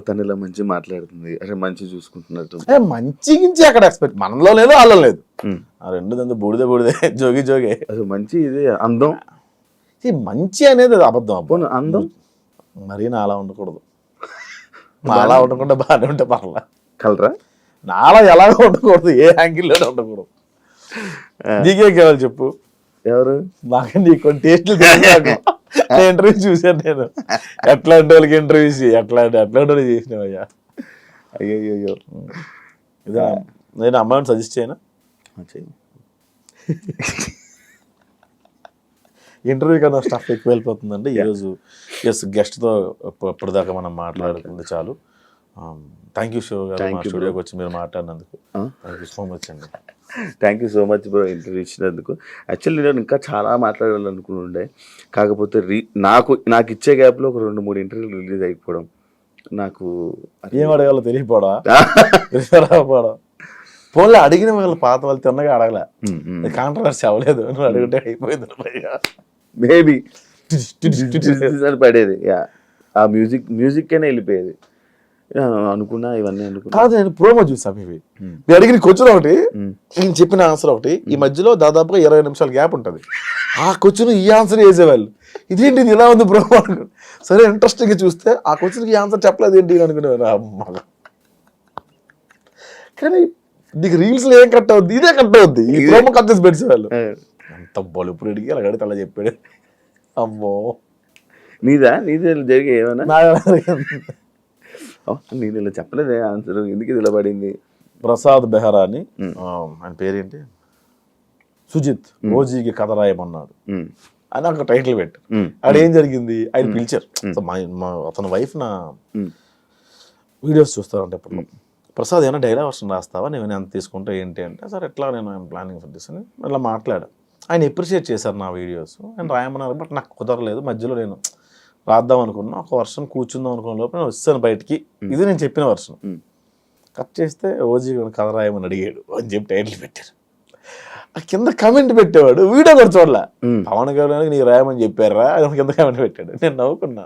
తను ఇలా మంచి మాట్లాడుతుంది, అసలు మంచి చూసుకుంటున్నట్టు. మంచి గించి అక్కడ ఎక్స్పెక్ట్ మనలో లేదు, వాళ్ళలో లేదు. ఆ రెండు దంతా బూడిదే జోగి అసలు మంచి ఇది అందం. మంచి అనేది అబద్ధం. అబ్బో అందం మరీ నాలా ఉండకూడదు. నాలా ఉండకుండా బాగానే ఉంటే పర్లా. కలరా? నాలా ఎలాగో ఉండకూడదు, ఏ యాంగిల్లో ఉండకూడదు. నీకే కావాలి చెప్పు. ఎవరు? నాకు నీకు కొన్ని టేస్ట్లు ఇంటర్వ్యూ చూసాను నేను. ఎట్లాంటి వాళ్ళకి ఇంటర్వ్యూస్ ఎట్లాంటి వాళ్ళు చేసినావయ్యా. అయ్యో ఇదా నేను అమ్మాయిని సజెస్ట్ చేయనా? ఇంటర్వ్యూ కన్నా స్టఫ్ ఎక్కువ వెళ్ళిపోతుందండి ఈరోజు. గెస్ట్తో ఇప్పటిదాకా మనం మాట్లాడుకుంది చాలు. థ్యాంక్ యూ శివ గారు, మా స్టూడియోకి వచ్చి మీరు మాట్లాడినందుకు. థ్యాంక్ యూ సో మచ్ అండి. Thank you so much bro interview ఇచ్చినందుకు. యాక్చువల్లీ నేను ఇంకా చాలా మాట్లాడాలనుకుంటుండే, కాకపోతే నాకు ఇచ్చే గ్యాప్లో ఒక 2-3 ఇంటర్వ్యూలు రిలీజ్ అయిపోవడం నాకు ఏం అడగాలో తెలియపోవడం. ఫోన్లో అడిగిన వాళ్ళు పాత వాళ్ళు తిన్నగా అడగలే, కాంట్రవర్సీ అవ్వలేదు. నువ్వు అడిగితే అయిపోయింది. మేబీ పడేది, ఆ మ్యూజిక్ అయినా వెళ్ళిపోయేది అనుకున్నా. ఇవన్నీ అనుకున్నా కాదు, నేను ప్రోమో చూసాను. ఇవి నేను అడిగిన క్వశ్చన్ ఒకటి, నేను చెప్పిన ఆన్సర్ ఒకటి, ఈ మధ్యలో దాదాపుగా 20 నిమిషాల గ్యాప్ ఉంటుంది. ఆ క్వశ్చన్ ఈ ఆన్సర్ వేసేవాళ్ళు. ఇదేంటి ఇది ఇలా ఉంది ప్రోమో అనుకున్నా. సరే ఇంట్రెస్టింగ్గా చూస్తే ఆ క్వశ్చన్కి ఆన్సర్ చెప్పలేదు ఏంటి అనుకునేవారు. అమ్మ కానీ నీకు రీల్స్లో ఏం కట్ అవుద్ది, ఇదే కట్ అవుద్ది. ఈ ప్రోమో కట్ చేసి పెట్టేవాళ్ళు. అంత బలుపుడు అడిగి అలా కడితే అలా చెప్పాడు. అమ్మో నీదే జరిగే ఏమైనా? నేను ఇలా చెప్పలేదే ఆన్సర్, ఎందుకు ఇది ఇలా పడింది? ప్రసాద్ బెహరా అని ఆయన పేరేంటి, సుజిత్ ఓజీకి కథ రాయమన్నాడు అని ఒక టైటిల్ పెట్టారు. అక్కడ ఏం జరిగింది, ఆయన పిలిచారు. అతని వైఫ్ నా వీడియోస్ చూస్తారంటే ఎప్పుడు, ప్రసాద్ ఏమైనా డైలాగ్ వర్షన్ రాస్తావా, నేను ఎంత తీసుకుంటా ఏంటి అంటే, సార్ ఎట్లా నేను ప్లానింగ్ ఫర్ దిస్ అని అట్లా మాట్లాడాను. ఆయన అప్రిషియేట్ చేశారు నా వీడియోస్. ఆయన రాయమన్నారు, బట్ నాకు కుదరలేదు. మధ్యలో నేను రాద్దాం అనుకున్నా, ఒక వర్షన్ కూర్చుందాం అనుకున్న లోపల నేను వచ్చాను బయటికి. ఇది నేను చెప్పిన వర్షన్ కట్ చేస్తే ఓజీ కథ రాయమని అడిగాడు అని చెప్పి టైటిల్ పెట్టారు. ఆ కింద కమెంట్ పెట్టేవాడు, వీడియో కూడా చూడలే. పవన్ గారికి నీకు రాయమని చెప్పారా అని కింద కమెంట్ పెట్టాడు. నేను నవ్వుకున్నా.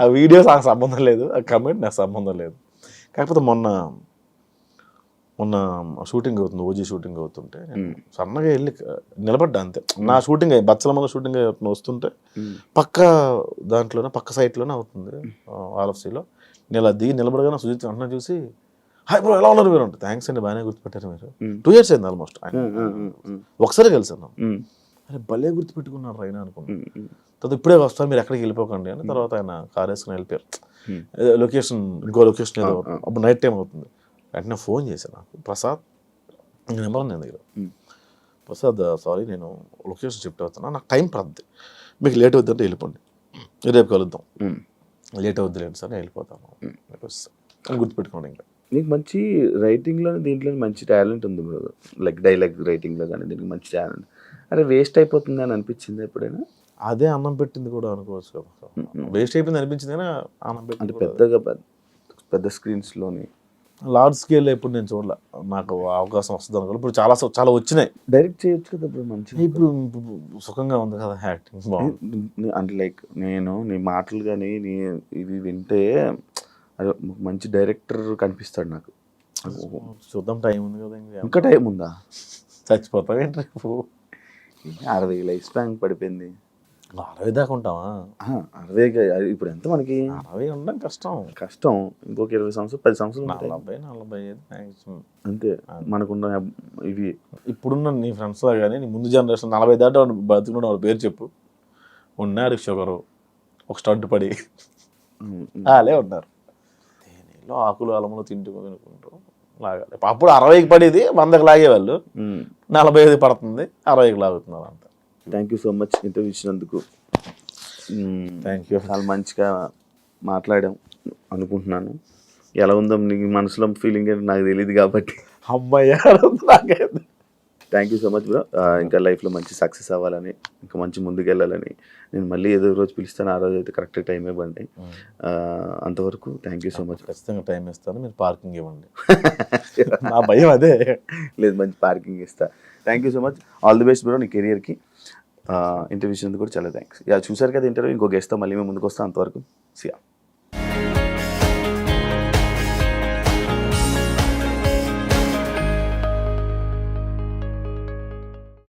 ఆ వీడియోస్ నాకు సంబంధం లేదు, ఆ కమెంట్ నాకు సంబంధం లేదు. కాకపోతే మొన్న మొన్న షూటింగ్ అవుతుంది, ఓజీ షూటింగ్ అవుతుంటే నేను సన్నగా వెళ్ళి నిలబడ్డా అంతే. నా షూటింగ్ బచ్చలమ్మ షూటింగ్ వస్తుంటే పక్క దాంట్లోనే పక్క సైట్లోనే అవుతుంది ఆర్ఎఫ్సీలో. నేను అలా దిగి నిలబడగానే సుజిత్ అన్న చూసి హాయ్ బ్రో ఎలా ఉన్నారు మీరు అంటే, థ్యాంక్స్ అండి బాగానే గుర్తుపెట్టారు మీరు. 2 years అయింది ఆల్మోస్ట్. ఒకసారి కలిసాను. అరే భలే గుర్తుపెట్టుకున్నారు రైనా అనుకున్నాను. తర్వాత ఇప్పుడే వస్తాను మీరు ఎక్కడికి వెళ్ళిపోకండి అని. తర్వాత ఆయన కార్ వేసుకుని వెళ్ళిపోయారు. లొకేషన్ ఇంకో లొకేషన్ ఏదో అప్పుడు నైట్ టైం అవుతుంది. వెంటనే ఫోన్ చేశాను నాకు, ప్రసాద్ నెంబర్ నేను దగ్గర, ప్రసాద్ సారీ నేను లొకేషన్ షిఫ్ట్ అవుతున్నా, నాకు టైం పడుతుంది, మీకు లేట్ అవుతుందంటే వెళ్ళిపోండి, రేపు కలుద్దాం. లేట్ అవుద్ది లేండి సార్ నేను వెళ్ళిపోతాను అని గుర్తుపెట్టుకోండి. ఇంకా నీకు మంచి రైటింగ్లో దీంట్లో మంచి టాలెంట్ ఉంది బ్రో, లైక్ డైలాగ్ రైటింగ్లో కానీ దీనికి మంచి టాలెంట్. అరే వేస్ట్ అయిపోతుంది అని అనిపించింది ఎప్పుడైనా? అదే అన్నం పెట్టింది కూడా అనుకోవచ్చు కదా, వేస్ట్ అయిపోయింది అనిపించింది కానీ అన్నం అంటే పెట్టింది పెద్ద స్క్రీన్స్లోని లార్జ్ స్కేల్ ఎప్పుడు నేను చూడలే, నాకు అవకాశం వస్తుంది అనుకో. ఇప్పుడు చాలా వచ్చినాయి, డైరెక్ట్ చేయొచ్చు కదా బ్రో మంచిగా. ఇప్పుడు సుఖంగా ఉంది కదా యాక్టింగ్ బాగుంది. అంటే లైక్ నేను నీ మాటలు కానీ నీ ఇవి వింటే అదే మంచి డైరెక్టర్ కనిపిస్తాడు నాకు. చూద్దాం, టైం ఉంది కదా, ఇంకా టైం ఉందా? చచ్చిపోతాం ఏంటి రేపు. 60 లైఫ్ స్పాన్ పడిపోయింది. 60 దాకా ఉంటావా? 60 ఇప్పుడు ఎంత మనకి? 60 ఉండడం కష్టం. ఇంకొక 20 సంవత్సరాలు 10 సంవత్సరాలు 40 అంతే మనకున్న ఇవి. ఇప్పుడున్న నీ ఫ్రెండ్స్ లా కానీ నీ ముందు జనరేషన్ 40 దాకా బతుకున్న వాళ్ళ పేరు చెప్పు. ఉన్నారు షుగరు, ఒక స్టంట్ పడి అలే ఉన్నారు, తేనెలో ఆకులు అలములు తింటూ లాగాలి. అప్పుడు 60కి పడేది 100కి లాగేవాళ్ళు, 45 పడుతుంది 60కి లాగుతున్నారు అంత. Thank you so much interview ఇచ్చినందుకు. Thank you. చాలా మంచిగా మాట్లాడాం అనుకుంటున్నాను. ఎలా ఉందో నీ మనసులో ఫీలింగ్ ఏంటో నాకు తెలియదు కాబట్టి అమ్మాయి నాకైతే thank you so much bro. ఇంకా లైఫ్లో మంచి సక్సెస్ అవ్వాలని, ఇంకా మంచి ముందుకు వెళ్ళాలని నేను మళ్ళీ ఏదో రోజు పిలుస్తాను. ఆ రోజు అయితే కరెక్ట్ టైం ఇవ్వండి. అంతవరకు థ్యాంక్ యూ సో మచ్. ఖచ్చితంగా టైం ఇస్తాను, మీరు పార్కింగ్ ఇవ్వండి. నా భయం అదే. లేదు మంచి పార్కింగ్ ఇస్తా. Thank you so much. All the best bro నీ కెరియర్కి. ఇంటర్వ్యూ ఇచ్చినందుకు కూడా చాలా థ్యాంక్స్. చూసారు కదా ఇంటర్వ్యూ. ఇంకో గెస్ట్తో మళ్ళీ మేము ముందుకు వస్తాం. అంతవరకు సియా.